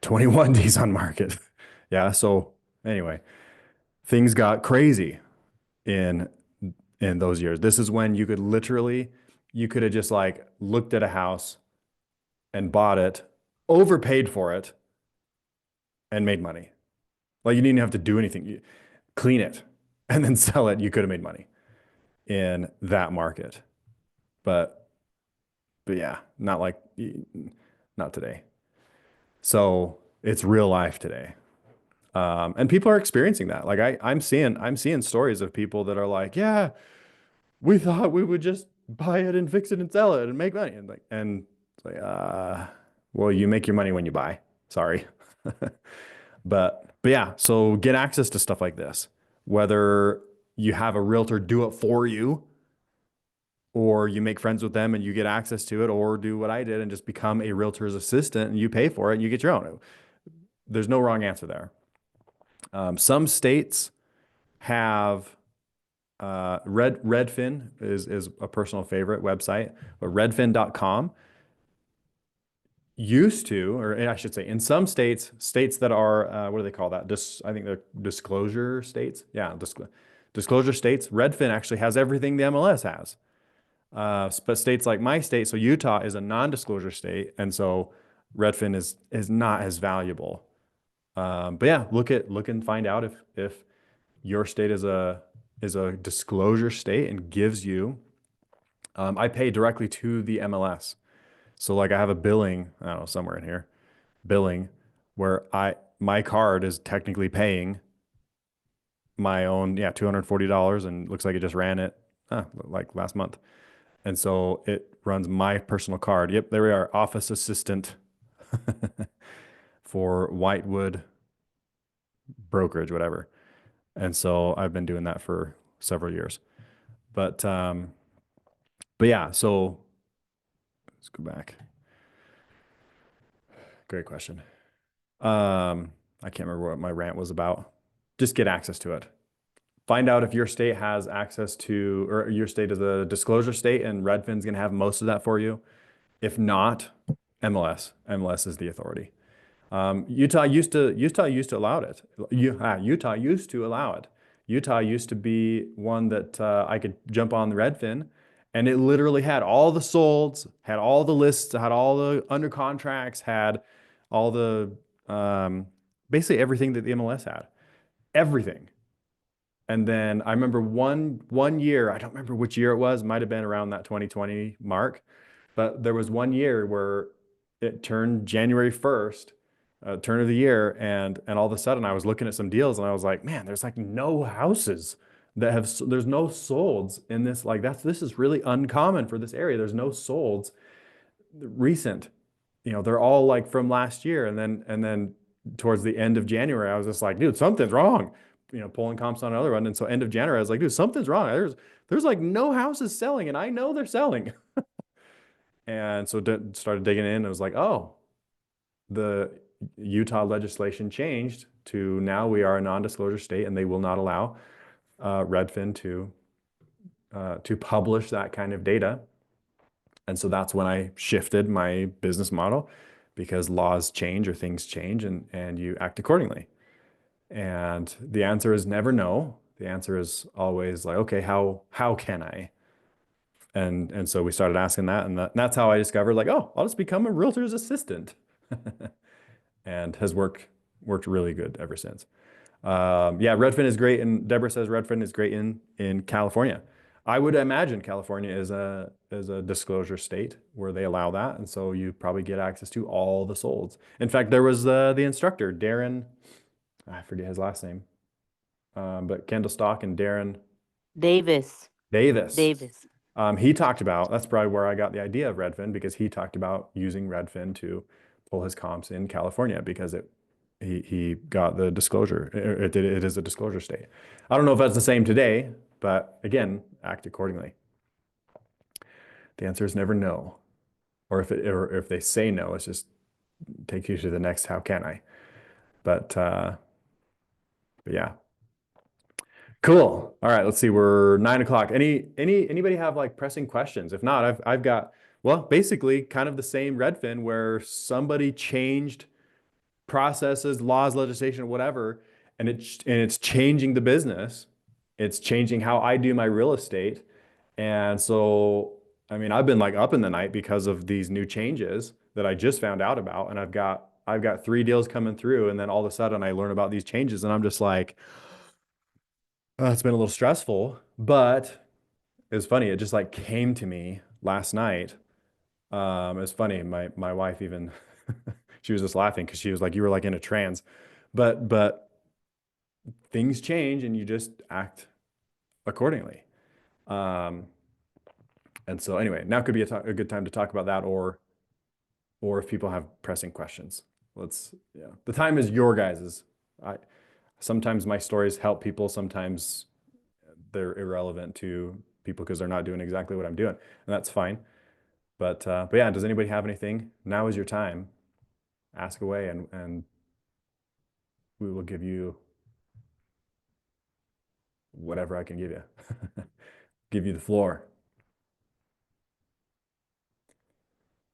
21 days on market. Yeah, so anyway, things got crazy in those years. This is when you could have just like looked at a house and bought it, overpaid for it, and made money. Like you didn't have to do anything. You clean it and then sell it. You could have made money in that market. But yeah, not today. So it's real life today. And people are experiencing that. Like I'm seeing stories of people that are like, yeah, we thought we would just buy it and fix it and sell it and make money. And it's like, well, you make your money when you buy. Sorry. But yeah, so get access to stuff like this, whether you have a realtor do it for you or you make friends with them and you get access to it, or do what I did and just become a realtor's assistant and you pay for it and you get your own. There's no wrong answer there. Some states have Redfin is a personal favorite website, but redfin.com used to, or I should say in some states that are, what do they call that? I think they're disclosure states. Yeah, disclosure states. Redfin actually has everything the MLS has. But states like my state, so Utah is a non-disclosure state, and so Redfin is not as valuable. But yeah, look and find out if your state is a disclosure state and gives you. I pay directly to the MLS. So like I have a billing, I don't know, somewhere in here, billing where my card is technically paying my own, yeah, $240, and looks like it just ran it like last month. And so it runs my personal card. Yep, there we are, office assistant for Whitewood brokerage, whatever. And so I've been doing that for several years. But yeah, so let's go back. Great question. I can't remember what my rant was about. Just get access to it. Find out if your state has access to, or your state is a disclosure state and Redfin's going to have most of that for you. If not, MLS. MLS is the authority. Utah used to allow it. Utah used to allow it. Utah used to be one that I could jump on the Redfin, and it literally had all the solds, had all the lists, had all the under contracts, had all the basically everything that the MLS had, everything. And then I remember one year, I don't remember which year it was, might have been around that 2020 mark, but there was one year where it turned January 1st. Turn of the year, and all of a sudden I was looking at some deals and I was like, man, there's like no houses there's no solds in this. Like this is really uncommon for this area. There's no solds recent, they're all like from last year. And then towards the end of January, I was just like, dude, something's wrong, pulling comps on another one. And so end of January, I was like, dude, something's wrong. There's like no houses selling and I know they're selling. And so started digging in and I was like, oh, the Utah legislation changed to now we are a non-disclosure state and they will not allow Redfin to publish that kind of data. And so that's when I shifted my business model, because laws change or things change and you act accordingly. And the answer is never no. The answer is always like, okay, how can I And so we started asking that, and that's how I discovered like, oh, I'll just become a realtor's assistant. And has worked really good ever since. Yeah, Redfin is great, and Deborah says Redfin is great in California. I would imagine California is a disclosure state where they allow that, and so you probably get access to all the solds. In fact, there was the instructor, Darren, I forget his last name, but Kendall Stock and Darren Davis. Davis. Davis. He talked about, that's probably where I got the idea of Redfin, because he talked about using Redfin to pull his comps in California because he got the disclosure. It is a disclosure state. I don't know if that's the same today, but again, act accordingly. The answer is never no. Or if they say no, it's just take you to the next how can I. But yeah. Cool. All right, let's see. We're 9 o'clock. Anybody have like pressing questions? If not, I've got, well, basically kind of the same Redfin where somebody changed processes, laws, legislation, whatever, and it's changing the business. It's changing how I do my real estate. And so, I mean, I've been like up in the night because of these new changes that I just found out about, and I've got 3 deals coming through, and then all of a sudden I learn about these changes, and I'm just like, oh, it's been a little stressful, but it's funny. It just like came to me last night. It's funny. My wife even she was just laughing because she was like, you were like in a trance, but things change and you just act accordingly. And so anyway, now could be a good time to talk about that, or if people have pressing questions. Yeah, the time is your guys's. Sometimes my stories help people. Sometimes they're irrelevant to people because they're not doing exactly what I'm doing, and that's fine. But yeah, does anybody have anything? Now is your time. Ask away, and we will give you whatever I can give you. Give you the floor.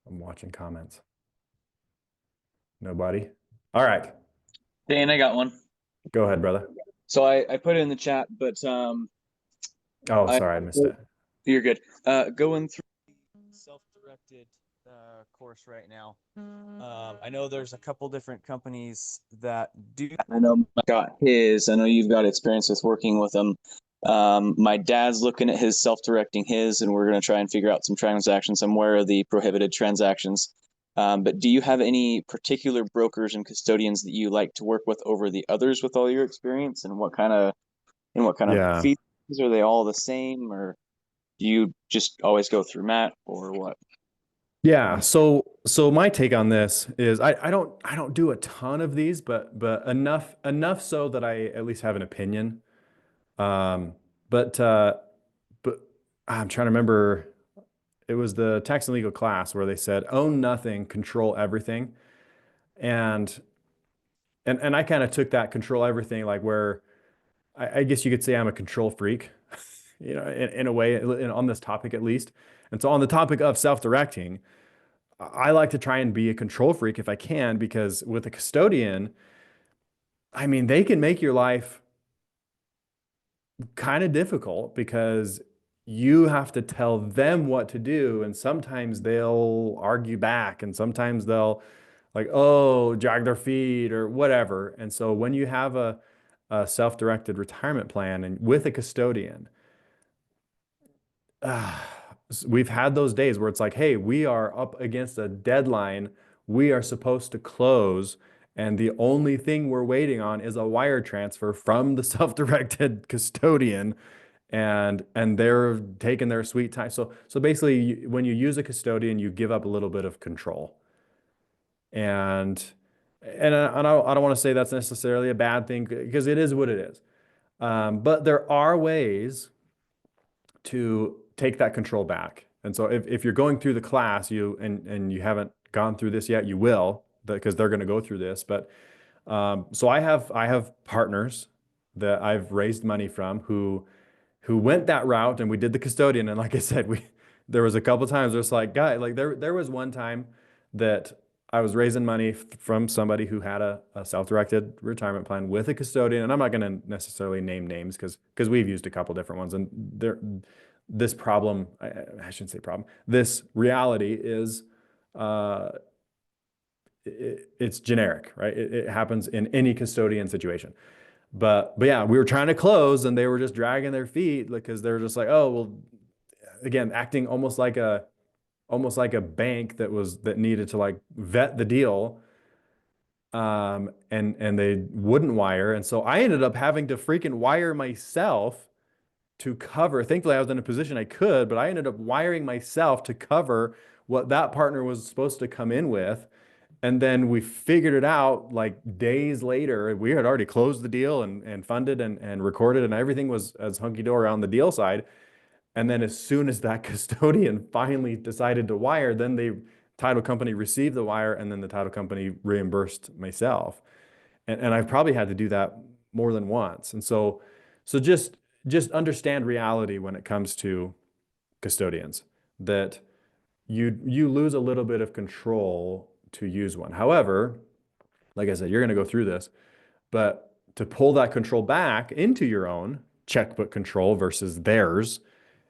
I'm watching comments. Nobody? All right. Dane, I got one. Go ahead, brother. So I put it in the chat, but oh, sorry, I missed it. You're good. Going through self-directed course right now. I know there's a couple different companies that do. I know Mike got his. I know you've got experience with working with them. My dad's looking at his self-directing his, and we're going to try and figure out some transactions. I'm aware of the prohibited transactions. But do you have any particular brokers and custodians that you like to work with over the others with all your experience, and what kind of fees? Are they all the same, or do you just always go through Matt, or what? Yeah, so my take on this is I don't do a ton of these, but enough so that I at least have an opinion. But I'm trying to remember. It was the tax and legal class where they said own nothing, control everything, and I kind of took that control everything like where I guess you could say I'm a control freak, you know, in a way on this topic at least. And so on the topic of self-directing, I like to try and be a control freak if I can, because with a custodian, I mean, they can make your life kind of difficult because you have to tell them what to do. And sometimes they'll argue back, and sometimes they'll like, oh, drag their feet or whatever. And so when you have a self-directed retirement plan and with a custodian, we've had those days where it's like, hey, we are up against a deadline. We are supposed to close, and the only thing we're waiting on is a wire transfer from the self-directed custodian, and they're taking their sweet time. So basically, when you use a custodian, you give up a little bit of control. And I don't want to say that's necessarily a bad thing, because it is what it is. But there are ways to take that control back. And so if you're going through the class, and you haven't gone through this yet, you will, because they're going to go through this. But so I have partners that I've raised money from who went that route, and we did the custodian. And like I said, there was a couple of times where it's like, guy, like there was one time that I was raising money from somebody who had a self-directed retirement plan with a custodian, and I'm not going to necessarily name names because we've used a couple different ones, and this problem, I shouldn't say problem, this reality is it's generic, right? It happens in any custodian situation. But yeah, we were trying to close and they were just dragging their feet because they're just like, oh, well, again, acting almost like a bank that needed to like vet the deal. And they wouldn't wire. And so I ended up having to freaking wire myself to cover. Thankfully, I was in a position I could, but I ended up wiring myself to cover what that partner was supposed to come in with. And then we figured it out like days later. We had already closed the deal and funded and recorded, and everything was as hunky-dory on the deal side. And then as soon as that custodian finally decided to wire, then the title company received the wire, and then the title company reimbursed myself. And I've probably had to do that more than once. And so just understand reality when it comes to custodians, that you lose a little bit of control to use one. However, like I said, you're going to go through this, but to pull that control back into your own checkbook control versus theirs,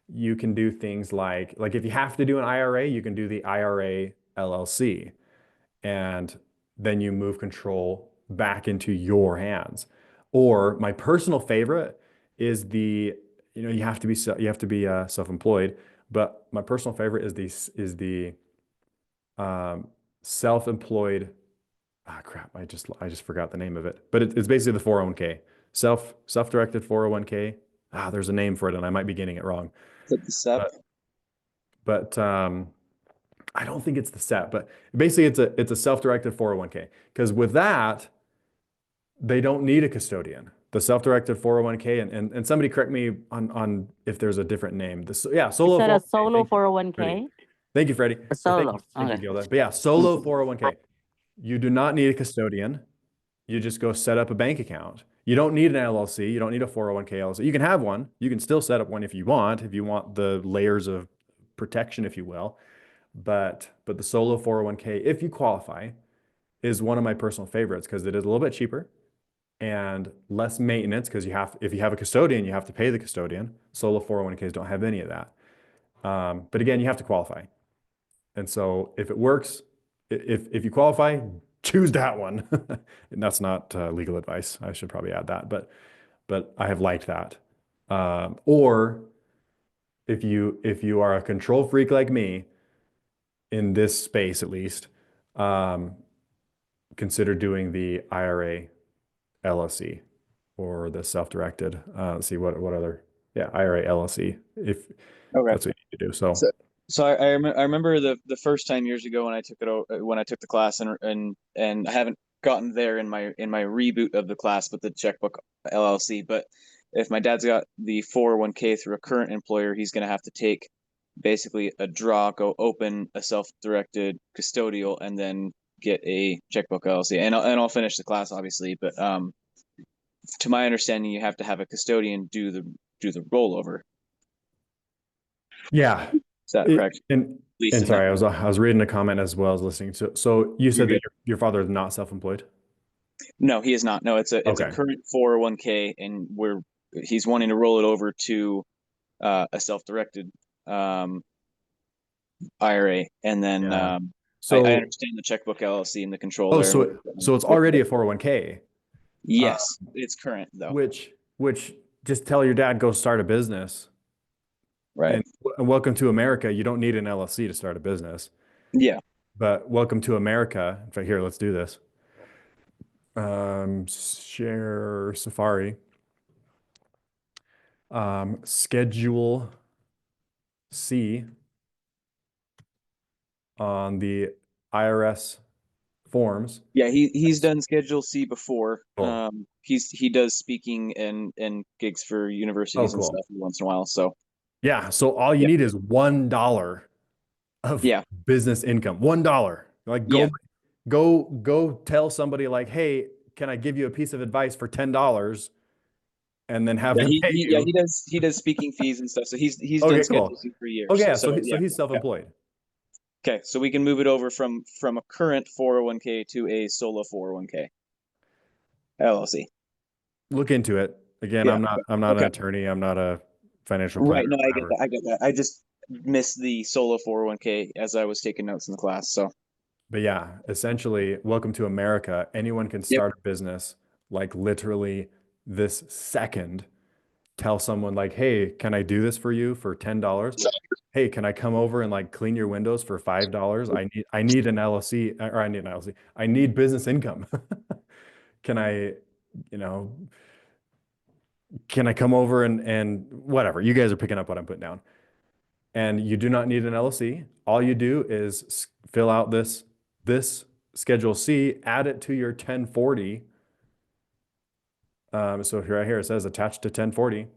you can do things like if you have to do an IRA, you can do the IRA LLC, and then you move control back into your hands. Or my personal favorite is you have to be self-employed, but my personal favorite is the self-employed. Ah, crap! I just forgot the name of it, but it's basically the 401k, self-directed 401k. Ah, there's a name for it, and I might be getting it wrong. Is it the SEP? But I don't think it's the SEP, but basically it's a self-directed 401k, because with that, they don't need a custodian. The self-directed 401k, and somebody correct me on if there's a different name. Solo. Is that a 401k. solo Thank you, 401k? Freddie. Thank you, Freddie. A solo. Thank you, Okay. Gilda. But yeah, solo 401k. You do not need a custodian. You just go set up a bank account. You don't need an LLC. You don't need a 401k LLC. You can have one. You can still set up one if you want the layers of protection, if you will. But the solo 401k, if you qualify, is one of my personal favorites because it is a little bit cheaper and less maintenance, because if you have a custodian, you have to pay the custodian. Solo 401ks don't have any of that. But again, you have to qualify. And so if it works, if you qualify, choose that one. And that's not legal advice. I should probably add that, but I have liked that. Or if you are a control freak like me, in this space at least, consider doing the IRA LLC or the self-directed. Let's see what other, IRA LLC, if that's what you need to do. So I remember the first time years ago when I took the class, and I haven't gotten there in my reboot of the class, but the checkbook LLC. But if my dad's got the 401k through a current employer, he's going to have to take basically a draw, go open a self-directed custodial, and then get a checkbook LLC. And I'll finish the class obviously, but to my understanding, you have to have a custodian do the rollover. Yeah. Is that correct? And sorry, I was reading a comment as well as listening. So you said that your father is not self-employed? No, he is not. No, it's a current 401k, and he's wanting to roll it over to a self-directed IRA, and then so I understand the checkbook LLC and the control there. So it's already a 401k. Yes, it's current though. Which just tell your dad, go start a business. Right. And welcome to America. You don't need an LLC to start a business. Yeah. But welcome to America. In fact, here, let's do this. Share Safari. Schedule C on the IRS forms. Yeah, he's done Schedule C before. Cool. He does speaking and gigs for universities and stuff once in a while. So yeah, so all you need is $1 of business income. $1. Like go tell somebody like, hey, can I give you a piece of advice for $10? And then have them pay you. Yeah, he does speaking fees and stuff. So he's done Schedule C for years. Okay, so he's self-employed. Okay, so we can move it over from a current 401k to a solo 401k LLC. Look into it. Again, I'm not an attorney. I'm not a financial Right. planner, No, or I get whatever. that. I get that. I just missed the solo 401k as I was taking notes in the class. So, But yeah, essentially, welcome to America. Anyone can yep. start a business like literally this second. Tell someone like, hey, can I do this for you for $10? Hey, can I come over and like clean your windows for $5? I need an LLC, or I need an LLC. I need business income. Can I, you know, can I come over and whatever? You guys are picking up what I'm putting down. And you do not need an LLC. All you do is fill out this Schedule C, add it to your 1040. So right here it says attached to 1040.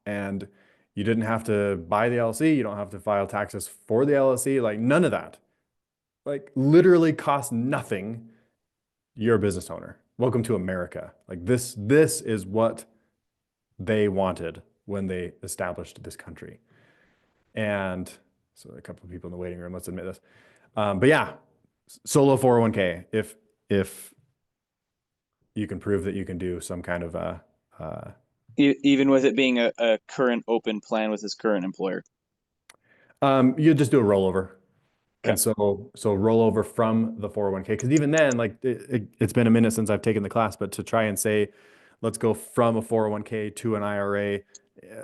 And you didn't have to buy the LLC. You don't have to file taxes for the LLC. Like none of that. Like literally costs nothing. You're a business owner. Welcome to America. Like this is what they wanted when they established this country. And so a couple of people in the waiting room, let's admit this. But yeah, solo 401k. If you can prove that you can do some kind of Even with it being a current open plan with his current employer. you just do a rollover. Okay. And so rollover from the 401k, because even then, like it's been a minute since I've taken the class, but to try and say, let's go from a 401k to an IRA, a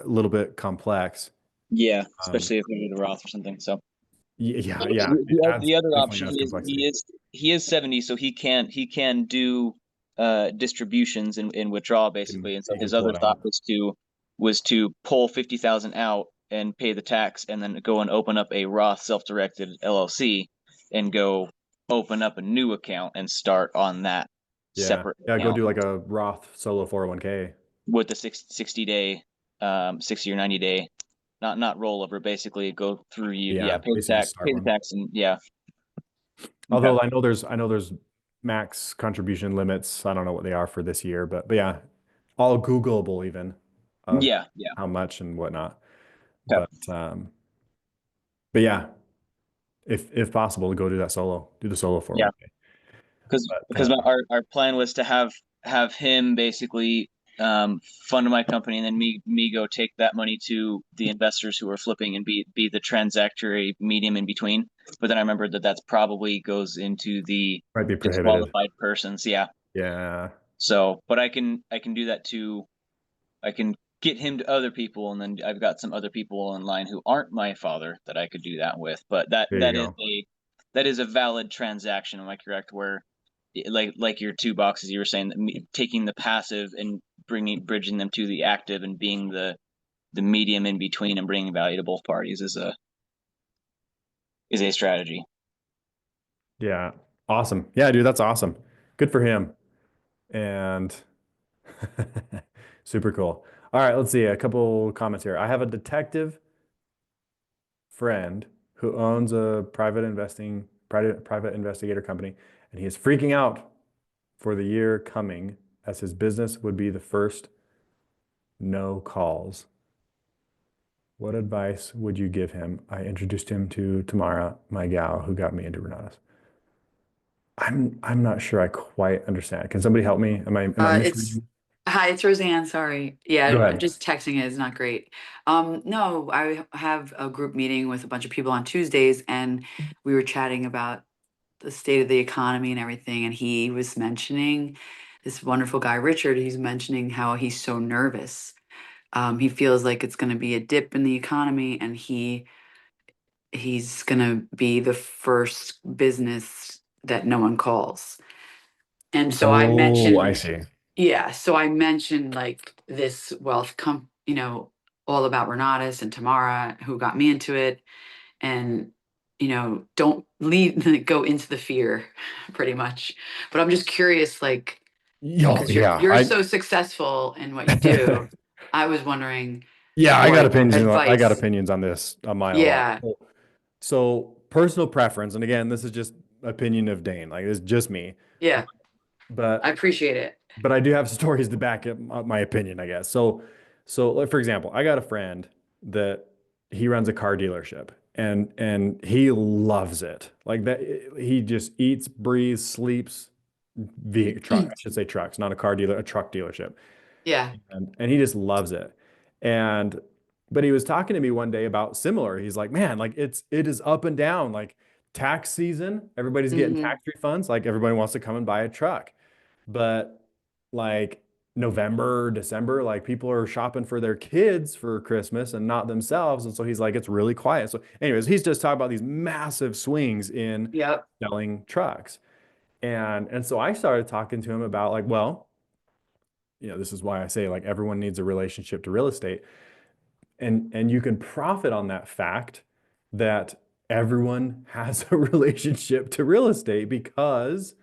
little bit complex. Yeah, especially if we do the Roth or something. So Yeah. The other Definitely option adds is complexity. he is 70, so he can do distributions and withdraw basically. And so You can his pull other it thought out. was to pull 50,000 out and pay the tax, and then go and open up a Roth self-directed LLC and go open up a new account and start on that separate Go account do like a Roth solo 401k. with the 60 day, 60 or 90 day, not rollover, basically go through you. Yeah, Yeah, basically just start pay the one. tax, and yeah. Although I know there's max contribution limits. I don't know what they are for this year, but yeah, all Googleable even of Yeah. how much and whatnot. Okay. But yeah, if possible, to go do that solo, do the solo 401k. Because our plan was to have him basically fund my company, and then me go take that money to the investors who are flipping and be the transactory medium in between. But then I remembered that that's probably goes into the Might be prohibited. disqualified persons. Yeah. Yeah. So, but I can do that too. I can get him to other people, and then I've got some other people in line who aren't my father that I could do that with. But that is a valid transaction. Am I correct? Where like your two boxes you were saying, that taking the passive and bridging them to the active and being the medium in between and bringing value to both parties is a strategy. Yeah. Awesome. Yeah, dude, that's awesome. Good for him. And super cool. All right, let's see a couple comments here. I have a detective friend who owns a private investigator company, and he is freaking out for the year coming as his business would be the first no calls. What advice would you give him? I introduced him to Tamara, my gal, who got me into Renatus. I'm not sure I quite understand. Can somebody help me? Am I misreading? Hi, it's Roseanne. Sorry. Yeah, Go ahead. just texting is not great. No, I have a group meeting with a bunch of people on Tuesdays, and we were chatting about the state of the economy and everything. And he was mentioning this wonderful guy, Richard. He's mentioning how he's so nervous. He feels like it's going to be a dip in the economy, and he's going to be the first business that no one calls. And so I mentioned, I see. yeah, so I mentioned like this all about Renatus and Tamara, who got me into it. And, don't go into the fear pretty much. But I'm just curious, like, because you're so successful in what you do. I was wondering. Yeah, I got opinions. Advice. I got opinions on this a mile Yeah. long. So personal preference, and again, this is just opinion of Dane. Like it's just me. Yeah. But I appreciate it. But I do have stories to back up my opinion, I guess. So like for example, I got a friend that he runs a car dealership and he loves it. Like that, he just eats, breathes, sleeps trucks, not a car dealer, a truck dealership. Yeah. And he just loves it. And but he was talking to me one day about similar. He's like, man, like it is up and down. Like tax season, everybody's getting Mhm. tax refunds. Like everybody wants to come and buy a truck. But like November, December, like people are shopping for their kids for Christmas and not themselves. And so he's like, it's really quiet. So, anyways, he's just talking about these massive swings in Yep. selling trucks. And so I started talking to him about like, well, this is why I say like everyone needs a relationship to real estate. And you can profit on that fact that everyone has a relationship to real estate, because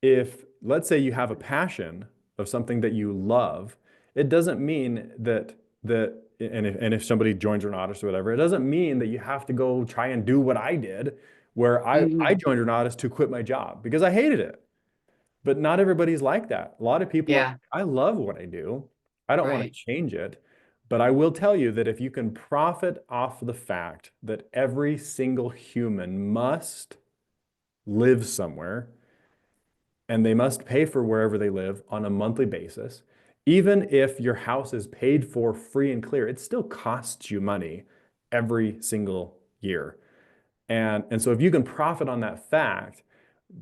if, let's say, you have a passion of something that you love, it doesn't mean and if somebody joins Renatus or whatever, it doesn't mean that you have to go try and do what I did, where I Mhm. joined Renatus to quit my job because I hated it. But not everybody's like that. A lot of people are, Yeah. I love what I do. I don't want to Right. change it. But I will tell you that if you can profit off the fact that every single human must live somewhere, and they must pay for wherever they live on a monthly basis, even if your house is paid for free and clear, it still costs you money every single year. And so if you can profit on that fact,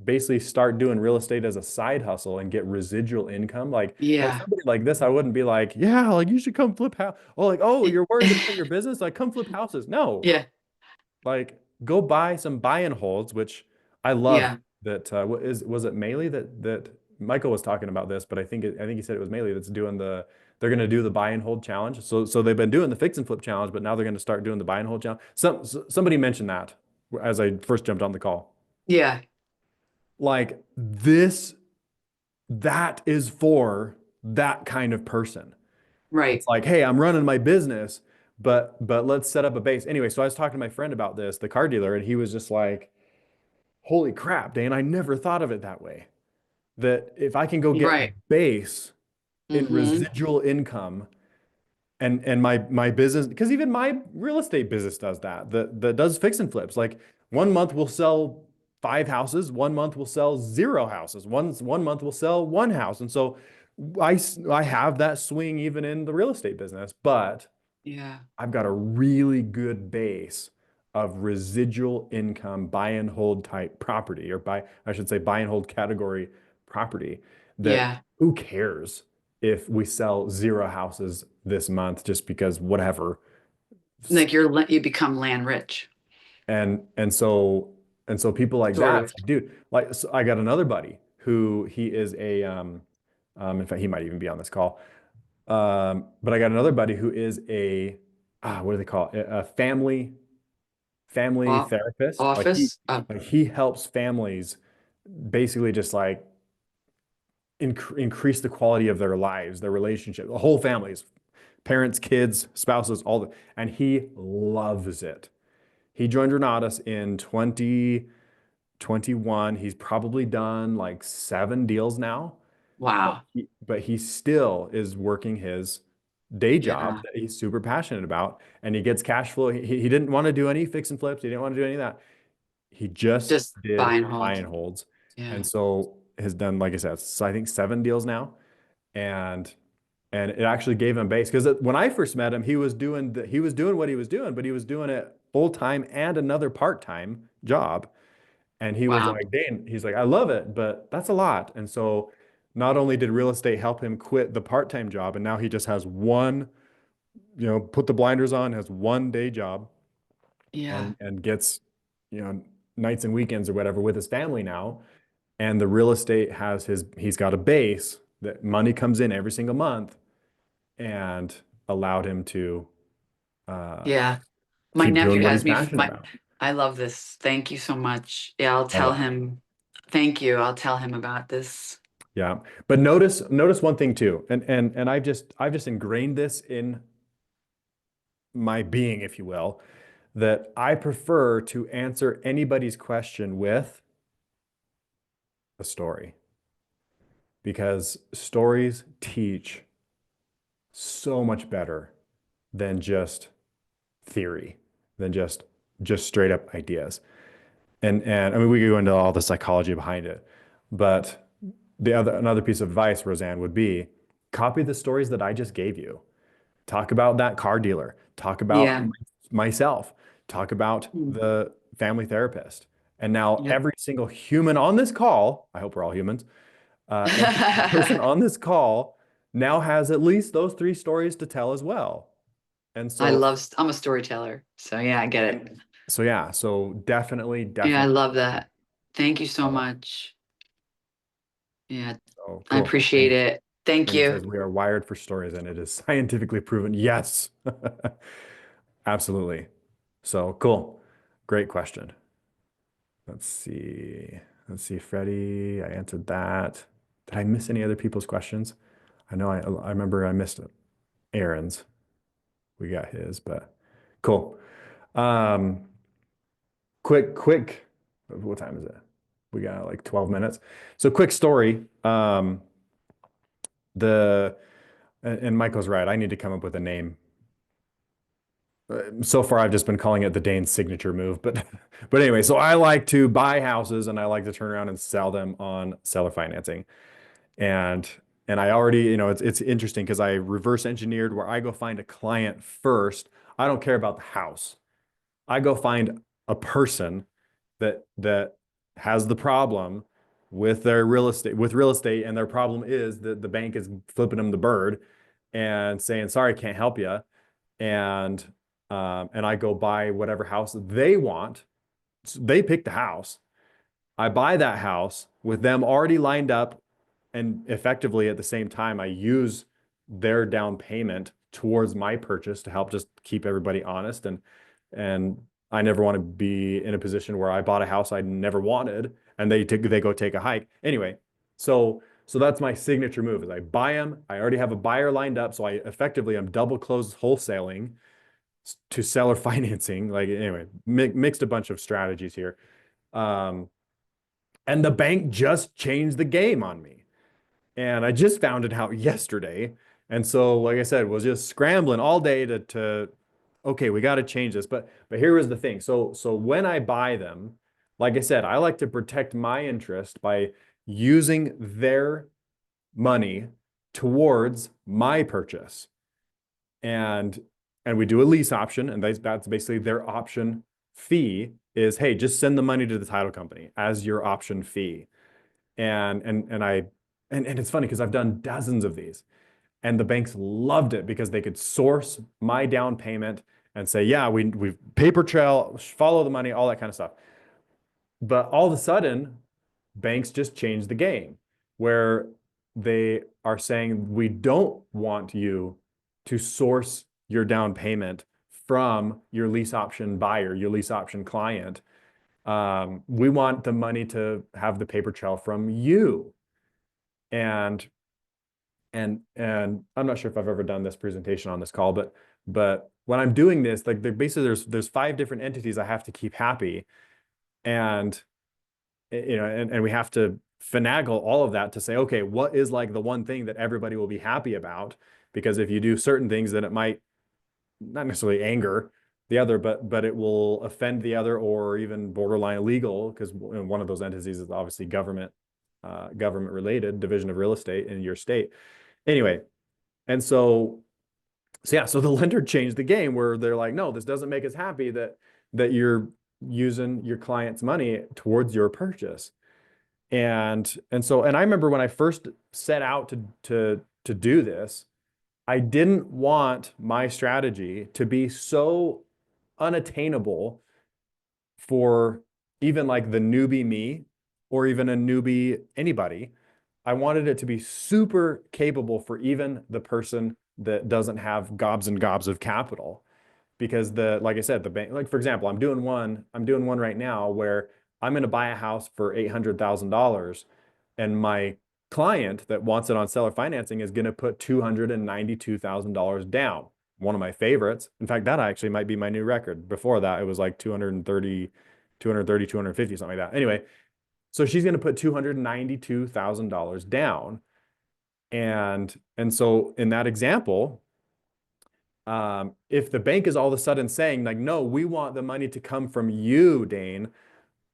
basically start doing real estate as a side hustle and get residual income. Like Yeah. somebody like this, I wouldn't be like, yeah, like you should come flip house. Oh, like, oh, you're worried about your business? Like come flip houses. No, Yeah. like go buy some buy and holds, which I love Yeah. that. Was it Maley that Michael was talking about this, but I think he said it was Maley that's doing they're going to do the buy and hold challenge. So they've been doing the fix and flip challenge, but now they're going to start doing the buy and hold challenge. Somebody mentioned that as I first jumped on the call. Yeah. Like that is for that kind of person. Right. It's like, hey, I'm running my business, but let's set up a base. Anyway, so I was talking to my friend about this, the car dealer, and he was just like, holy crap, Dane, I never thought of it that way. That if I can go get a Right. base in Mm-hmm. residual income, and my business, because even my real estate business does that does fix and flips. Like 1 month we'll sell 5 houses, 1 month we'll sell 0 houses, one month we'll sell 1 house. And so I have that swing even in the real estate business, but Yeah. I've got a really good base of residual income, buy and hold type property, or I should say buy and hold category property, that Yeah. who cares if we sell 0 houses this month just because whatever. Like you become land rich, And so people like sort that, of. it's like, dude, like so I got another buddy who he is in fact, he might even be on this call. But I got another buddy who is what do they call it? A family Off therapist. office. Like he helps families basically just like increase the quality of their lives, their relationship, the whole families, parents, kids, spouses, and he loves it. He joined Renatus in 2021. He's probably done like 7 deals now, Wow. but he still is working his day job Yeah. that he's super passionate about, and he gets cash flow. He didn't want to do any fix and flips. He didn't want to do any of that. He just Just buy did and buy hold. and holds. Yeah. And so has done, like I said, so I think 7 deals now. And it actually gave him base, because when I first met him, he was doing what he was doing, but he was doing it full time and another part-time job. And he was Wow. like, Dane, he's like, I love it, but that's a lot. And so not only did real estate help him quit the part-time job, and now he just has one, put the blinders on, has one day job, Yeah. and gets, nights and weekends or whatever with his family now. And the real estate he's got a base that money comes in every single month, and allowed him to Yeah. My keep nephew doing what has he's me. passionate about. I love this. Thank you so much. Yeah, I'll Love tell it. him. Thank you. I'll tell him about this. Yeah. But notice one thing too. And I've just ingrained this in my being, if you will, that I prefer to answer anybody's question with a story, because stories teach so much better than just theory, than just straight up ideas. And I mean, we could go into all the psychology behind it, but another piece of advice, Roseanne, would be copy the stories that I just gave you. talk about that car dealer, talk about Yeah. myself, talk about Mm. the family therapist. And now Yep. every single human on this call, I hope we're all humans, every single person on this call now has at least those 3 stories to tell as well. And so, I'm a storyteller. So yeah, I get it. so yeah, so definitely, Yeah, I definitely. love that. Thank you so love it. much. Yeah, So I cool. appreciate it. Thank Dane you. says we are wired for stories, and it is scientifically proven. Yes, absolutely. So cool. Great question. Let's see. Let's see, Freddie. I answered that. Did I miss any other people's questions? I know I remember I missed Aaron's. We got his, but cool. Quick. What time is it? We got like 12 minutes. So quick story. And Michael's right. I need to come up with a name. So far, I've just been calling it the Dane signature move, but anyway, so I like to buy houses and I like to turn around and sell them on seller financing. And I already, it's interesting because I reverse engineered where I go find a client first. I don't care about the house. I go find a person that has the problem with their real estate, and their problem is that the bank is flipping them the bird and saying, sorry, can't help you. And I go buy whatever house they want. So they pick the house. I buy that house with them already lined up, and effectively at the same time, I use their down payment towards my purchase to help just keep everybody honest. And I never want to be in a position where I bought a house I never wanted and they go take a hike. Anyway, so that's my signature move is I buy them. I already have a buyer lined up. So I effectively am double closed wholesaling to seller financing. Like anyway, mixed a bunch of strategies here. And the bank just changed the game on me. And I just found it out yesterday. And so, like I said, was just scrambling all day to okay, we got to change this. But here was the thing. So when I buy them, like I said, I like to protect my interest by using their money towards my purchase. And we do a lease option, and that's basically their option fee is, hey, just send the money to the title company as your option fee. And it's funny because I've done dozens of these, and the banks loved it because they could source my down payment and say, yeah, we paper trail, follow the money, all that kind of stuff. But all of a sudden, banks just changed the game where they are saying, we don't want you to source your down payment from your lease option buyer, your lease option client. We want the money to have the paper trail from you. And I'm not sure if I've ever done this presentation on this call, but when I'm doing this, like basically there's 5 different entities I have to keep happy. And and we have to finagle all of that to say, okay, what is like the one thing that everybody will be happy about? Because if you do certain things, then it might not necessarily anger the other, but it will offend the other or even borderline illegal, because one of those entities is obviously government related, division of real estate in your state. Anyway, and so yeah, so the lender changed the game where they're like, no, this doesn't make us happy that you're using your client's money towards your purchase. And I remember when I first set out to do this, I didn't want my strategy to be so unattainable for even like the newbie me or even a newbie anybody. I wanted it to be super capable for even the person that doesn't have gobs and gobs of capital. Because like I said, the bank, like for example, I'm doing one right now where I'm going to buy a house for $800,000, and my client that wants it on seller financing is going to put $292,000 down. One of my favorites. In fact, that actually might be my new record. Before that, it was like 250, something like that. Anyway, so she's going to put $292,000 down. And so in that example, if the bank is all of a sudden saying like, no, we want the money to come from you, Dane,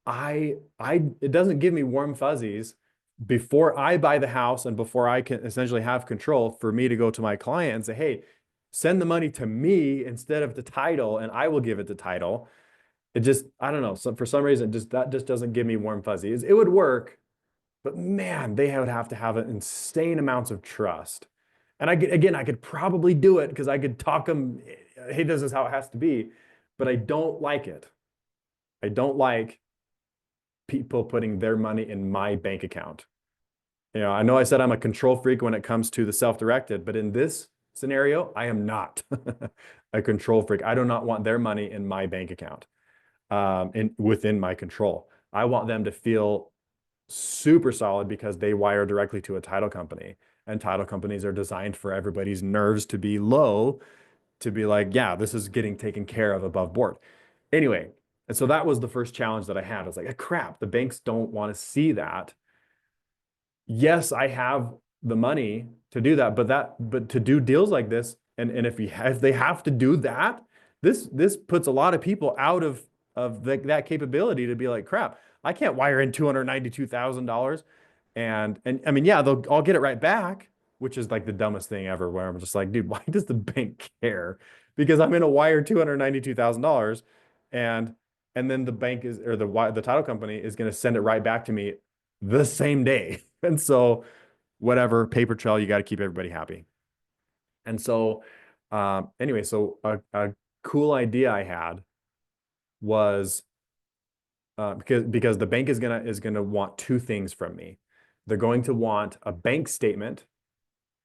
it doesn't give me warm fuzzies before I buy the house and before I can essentially have control for me to go to my client and say, hey, send the money to me instead of the title, and I will give it the title. It just, I don't know. So for some reason, that just doesn't give me warm fuzzies. It would work, but man, they would have to have an insane amounts of trust. And I could probably do it because I could talk them, hey, this is how it has to be, but I don't like it. I don't like people putting their money in my bank account. You know, I know I said I'm a control freak when it comes to the self-directed, but in this scenario, I am not a control freak. I do not want their money in my bank account, within my control. I want them to feel super solid because they wire directly to a title company, and title companies are designed for everybody's nerves to be low, to be like, yeah, this is getting taken care of above board. Anyway, and so that was the first challenge that I had. I was like, crap, the banks don't want to see that. Yes, I have the money to do that, but to do deals like this, and if they have to do that, this puts a lot of people out of that capability to be like, crap, I can't wire in $292,000. And I mean, yeah, I'll get it right back, which is like the dumbest thing ever, where I'm just like, dude, why does the bank care? Because I'm gonna wire $292,000, and then the bank is, or the title company is gonna send it right back to me the same day. And so whatever, paper trail, you got to keep everybody happy. And so anyway, so a cool idea I had was because the bank is gonna want two things from me. They're going to want a bank statement,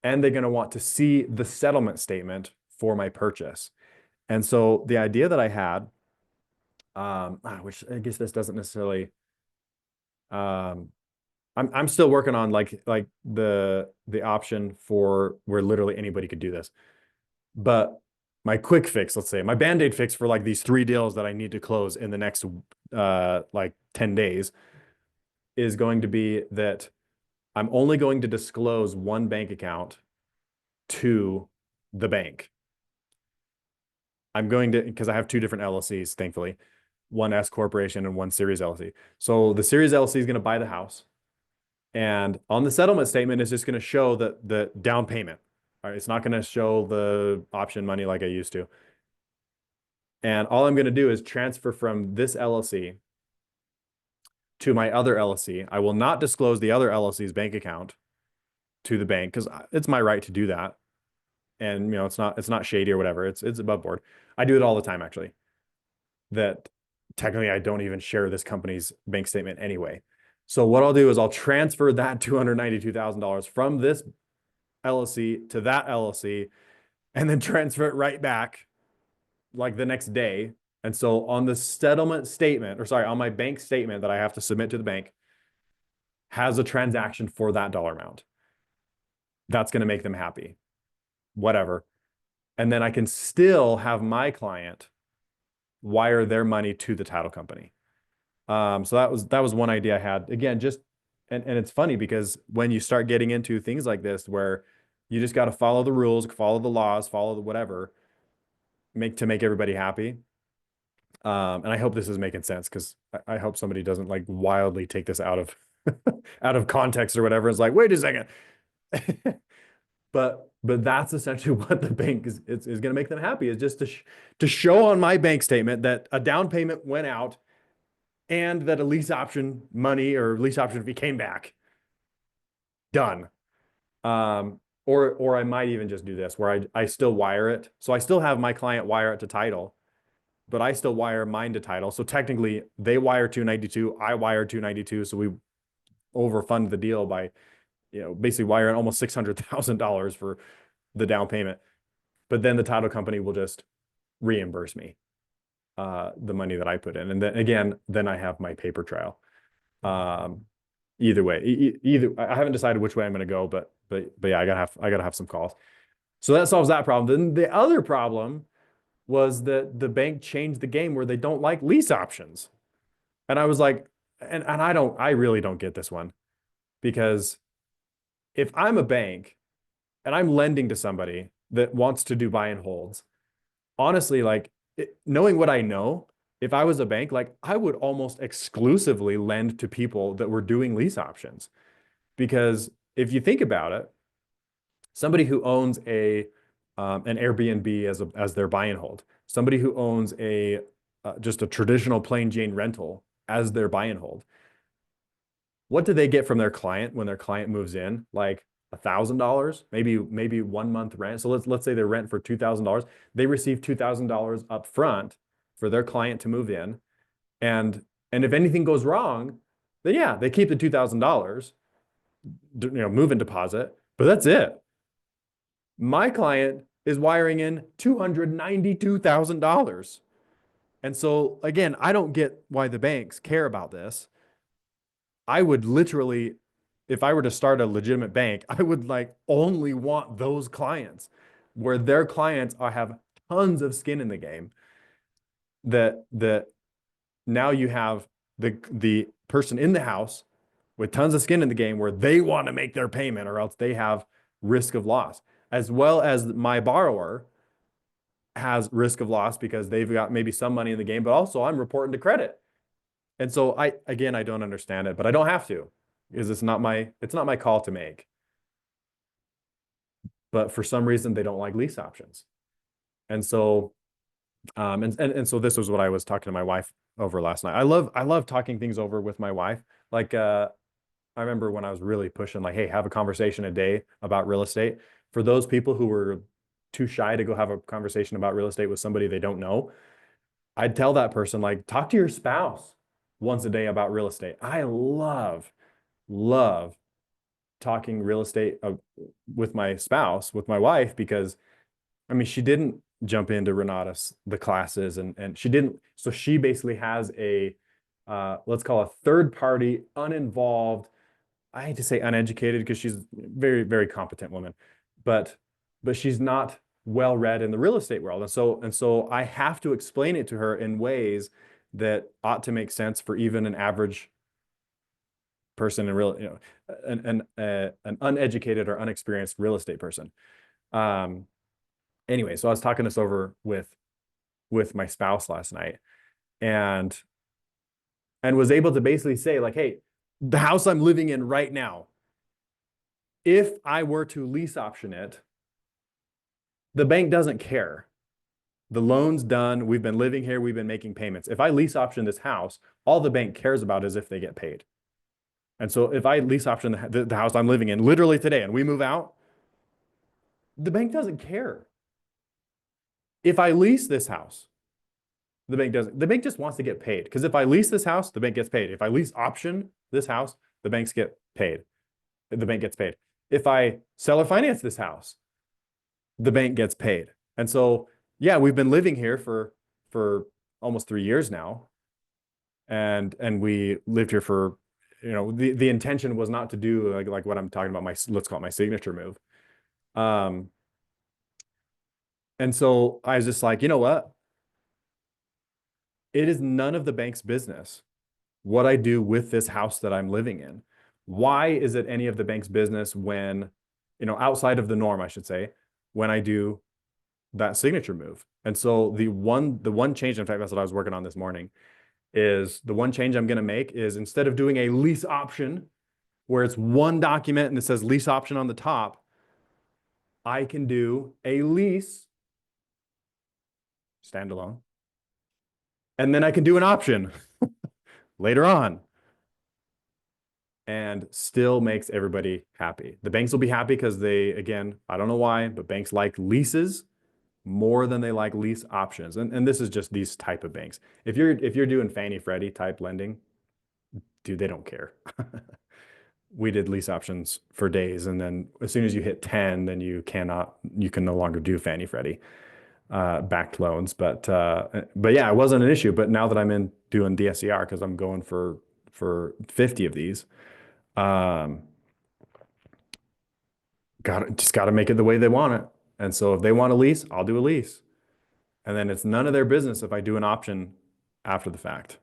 and they're going to want to see the settlement statement for my purchase. And so the idea that I had, which I guess this doesn't necessarily, I'm still working on like the option for where literally anybody could do this. But my quick fix, let's say my Band-Aid fix for like these 3 deals that I need to close in the next like 10 days is going to be that I'm only going to disclose one bank account to the bank. I'm going to, because I have 2 different LLCs, thankfully, one S corporation and one series LLC. So the series LLC is going to buy the house. And on the settlement statement, it's just going to show the down payment. All right, it's not going to show the option money like I used to. And all I'm going to do is transfer from this LLC to my other LLC. I will not disclose the other LLC's bank account to the bank because it's my right to do that. And you know, it's not shady or whatever. It's above board. I do it all the time, actually. That technically I don't even share this company's bank statement anyway. So what I'll do is I'll transfer that $292,000 from this LLC to that LLC, and then transfer it right back like the next day. And so on the settlement statement, or sorry, on my bank statement that I have to submit to the bank, has a transaction for that dollar amount. That's going to make them happy. Whatever. And then I can still have my client wire their money to the title company. So that was one idea I had. Again, just and it's funny because when you start getting into things like this where you just got to follow the rules, follow the laws, follow the whatever, make everybody happy. And I hope this is making sense because I hope somebody doesn't like wildly take this out of out of context or whatever. It's like, wait a second. But that's essentially what the bank is going to make them happy, is just to show on my bank statement that a down payment went out and that a lease option money or lease option fee came back. Done. Or I might even just do this where I still wire it. So I still have my client wire it to title, but I still wire mine to title. So technically they wire 292, I wire 292. So we overfund the deal by, you know, basically wiring almost $600,000 for the down payment. But then the title company will just reimburse me the money that I put in. And then again, then I have my paper trail. Either way, either I haven't decided which way I'm going to go, but yeah, I gotta have some calls. So that solves that problem. Then the other problem was that the bank changed the game where they don't like lease options. And I was like, and I really don't get this one, because if I'm a bank and I'm lending to somebody that wants to do buy and holds, honestly, like knowing what I know, if I was a bank, like I would almost exclusively lend to people that were doing lease options. Because if you think about it, somebody who owns a an Airbnb as their buy and hold, somebody who owns just a traditional plain Jane rental as their buy and hold. What do they get from their client when their client moves in? Like $1,000, maybe 1 month rent. So let's say they rent for $2,000. They receive $2,000 up front for their client to move in. And if anything goes wrong, then yeah, they keep the $2,000, move-in deposit, but that's it. My client is wiring in $292,000. And so again, I don't get why the banks care about this. I would literally, if I were to start a legitimate bank, I would like only want those clients where their clients have tons of skin in the game, that now you have the person in the house with tons of skin in the game where they want to make their payment or else they have risk of loss, as well as my borrower has risk of loss because they've got maybe some money in the game, but also I'm reporting to credit. And so I don't understand it, but I don't have to, because it's not my call to make. But for some reason they don't like lease options. And so so this was what I was talking to my wife over last night. I love talking things over with my wife. Like I remember when I was really pushing, like, hey, have a conversation a day about real estate. For those people who were too shy to go have a conversation about real estate with somebody they don't know, I'd tell that person, like, talk to your spouse once a day about real estate. I love talking real estate with my spouse, with my wife, because I mean, she didn't jump into Renatus, the classes, and she didn't. So she basically has a, let's call a third party, uninvolved, I hate to say uneducated because she's a very, very competent woman, but she's not well read in the real estate world. And so I have to explain it to her in ways that ought to make sense for even an average person in real, an uneducated or unexperienced real estate person. Anyway, so I was talking this over with my spouse last night, and was able to basically say, like, hey, the house I'm living in right now, if I were to lease option it, the bank doesn't care. The loan's done. We've been living here. We've been making payments. If I lease option this house, all the bank cares about is if they get paid. And so if I lease option the house I'm living in literally today and we move out, the bank doesn't care. If I lease this house, the bank doesn't. The bank just wants to get paid. Because if I lease this house, the bank gets paid. If I lease option this house, the banks get paid. The bank gets paid. If I sell or finance this house, the bank gets paid. And so, yeah, we've been living here for almost 3 years now. And we lived here for, the intention was not to do like what I'm talking about, let's call it my signature move. And so I was just like, you know what? It is none of the bank's business what I do with this house that I'm living in. Why is it any of the bank's business when, outside of the norm, I should say, when I do that signature move? And so the one change, in fact, that's what I was working on this morning, is the one change I'm going to make is, instead of doing a lease option where it's one document and it says lease option on the top, I can do a lease standalone. And then I can do an option later on, and still makes everybody happy. The banks will be happy because they, again, I don't know why, but banks like leases more than they like lease options. And this is just these type of banks. If you're doing Fannie Freddie type lending, dude, they don't care. We did lease options for days, and then as soon as you hit 10, then you can no longer do Fannie Freddie backed loans. But yeah, it wasn't an issue. But now that I'm in doing DSCR, because I'm going for 50 of these, just got to make it the way they want it. And so if they want a lease, I'll do a lease. And then it's none of their business if I do an option after the fact.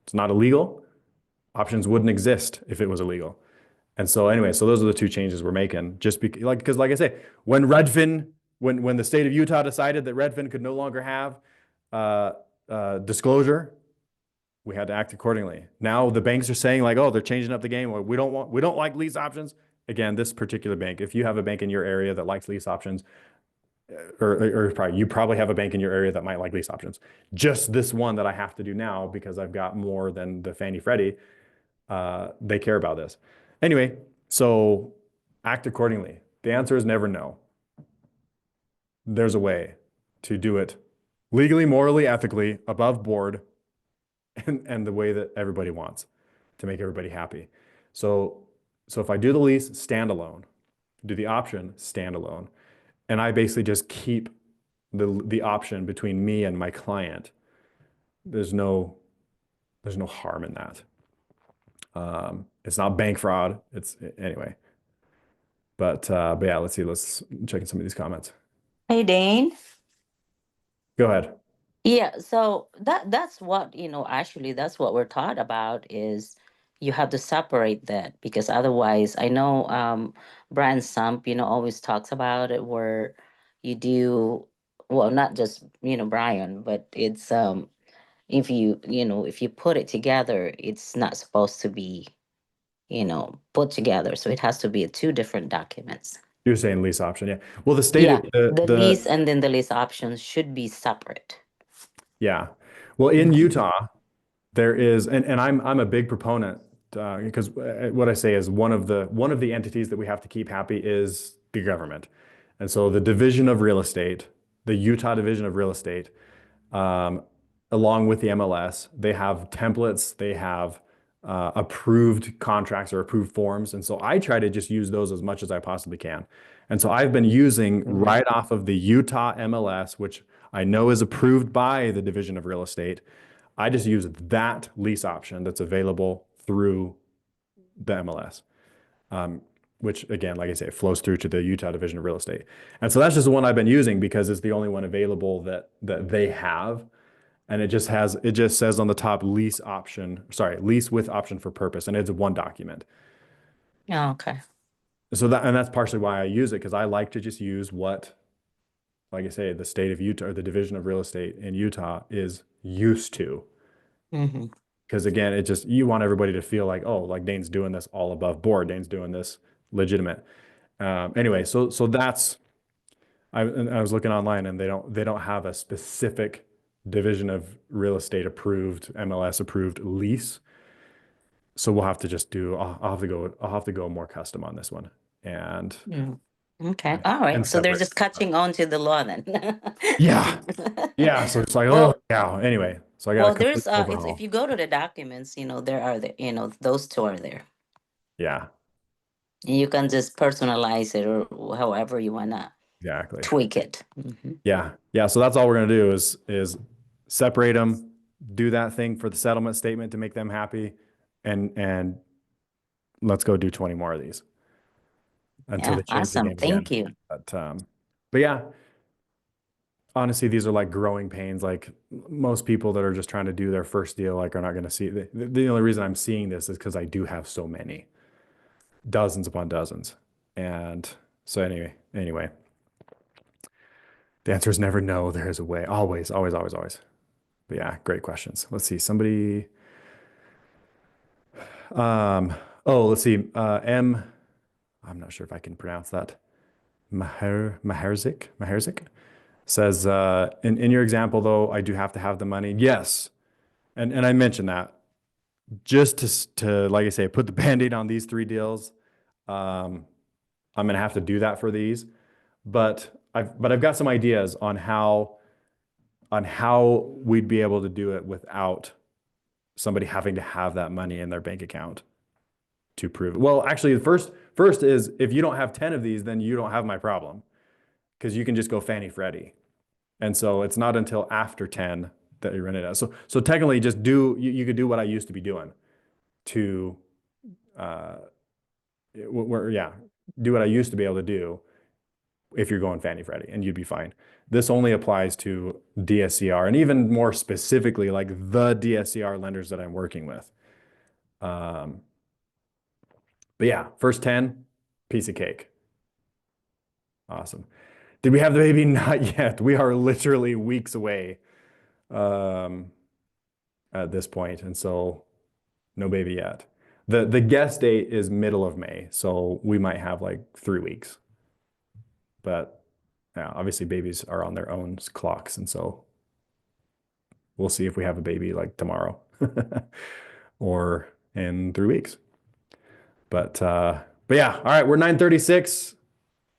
It's not illegal. Options wouldn't exist if it was illegal. And so anyway, so those are the two changes we're making. Just because like I say, when Redfin, when the state of Utah decided that Redfin could no longer have disclosure, we had to act accordingly. Now the banks are saying, like, oh, they're changing up the game. We don't like lease options. Again, this particular bank, if you have a bank in your area that likes lease options, or probably you probably have a bank in your area that might like lease options. Just this one that I have to do now because I've got more than the Fannie Freddie, they care about this. Anyway, so act accordingly. The answer is never no. There's a way to do it legally, morally, ethically, above board, and the way that everybody wants to make everybody happy. So if I do the lease standalone, do the option standalone, and I basically just keep the option between me and my client, there's no harm in that. It's not bank fraud. It's anyway. But yeah, let's see. Let's check in some of these comments. Hey, Dane. Go ahead. Yeah, so that's what, actually that's what we're taught about is you have to separate that because otherwise I know Brian Sump, always talks about it where you do well, not just, Brian, but it's if you put it together, it's not supposed to be, put together. So it has to be two different documents. You're saying lease option, yeah. Well, the state Yeah, the lease and then the lease options should be separate. yeah. Well, in Utah, there is, and I'm a big proponent because what I say is one of the entities that we have to keep happy is the government, and so the Division of Real Estate, the Utah Division of Real Estate, along with the MLS, they have templates, they have approved contracts or approved forms, and so I try to just use those as much as I possibly can. And so I've been using right off of the Utah MLS, which I know is approved by the Division of Real Estate. I just use that lease option that's available through the MLS, which again, like I say, flows through to the Utah Division of Real Estate. And so that's just the one I've been using because it's the only one available that they have. And it just says on the top lease with option for purpose. And it's one document. Oh, okay. So that's partially why I use it, because I like to just use what, like I say, the state of Utah or the Division of Real Estate in Utah is used to. Mm-hmm. Because again, you want everybody to feel like, oh, like Dane's doing this all above board. Dane's doing this legitimate. Anyway, so that's, I was looking online and they don't have a specific Division of Real Estate approved, MLS approved lease. So we'll have to just I'll have to go more custom on this one. And okay. All right. So they're just catching on to the law then. Yeah. Yeah. So it's like, Well, oh yeah. Anyway, so I got there's if you go to the documents, there are those two are there. Yeah. And you can just personalize it or however you wanna Exactly. tweak it. Yeah. Yeah. So that's all we're gonna do is separate them, do that thing for the settlement statement to make them happy, and let's go do 20 more of these until they change the Awesome. game Thank again. you. But yeah, honestly, these are like growing pains. Like most people that are just trying to do their first deal, like are not going to see the only reason I'm seeing this is because I do have so many, dozens upon dozens. And so anyway, the answer is never no. There is a way. Always, always, always, always. But yeah, great questions. Let's see. Somebody. Let's see. I'm not sure if I can pronounce that. Maherzik says, in your example, though, I do have to have the money. Yes. And I mentioned that just to like I say, put the Band-Aid on these 3 deals. I'm going to have to do that for these, but I've got some ideas on how we'd be able to do it without somebody having to have that money in their bank account to prove it. Well, actually, the first is if you don't have 10 of these, then you don't have my problem, because you can just go Fannie Freddie. And so it's not until after 10 that you run it out. So technically just you could do what I used to be doing to, do what I used to be able to do if you're going Fannie Freddie, and you'd be fine. This only applies to DSCR, and even more specifically, like the DSCR lenders that I'm working with. But yeah, first 10, piece of cake. Awesome. Did we have the baby? Not yet. We are literally weeks away at this point, and so no baby yet. The guest date is middle of May, so we might have like 3 weeks. But Now, obviously babies are on their own clocks. And so we'll see if we have a baby like tomorrow or in 3 weeks. But yeah, all right, we're 9:36.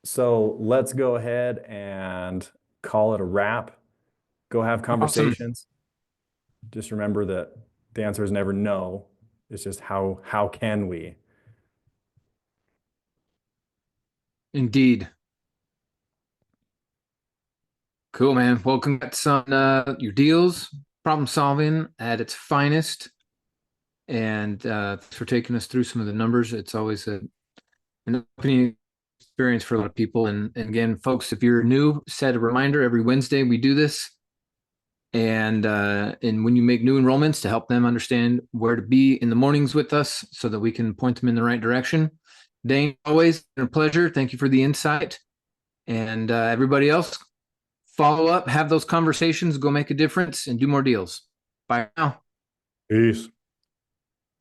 So let's go ahead and call it a wrap. Go have conversations. Just remember that the answer is never no. It's just how can we? Indeed. Cool, man. Well, congrats on your deals, problem solving at its finest. And thanks for taking us through some of the numbers. It's always an opening experience for a lot of people. And again, folks, if you're new, set a reminder every Wednesday we do this. And when you make new enrollments, to help them understand where to be in the mornings with us so that we can point them in the right direction. Dane, always been a pleasure. Thank you for the insight. And everybody else, follow up, have those conversations, go make a difference, and do more deals. Bye now. Peace.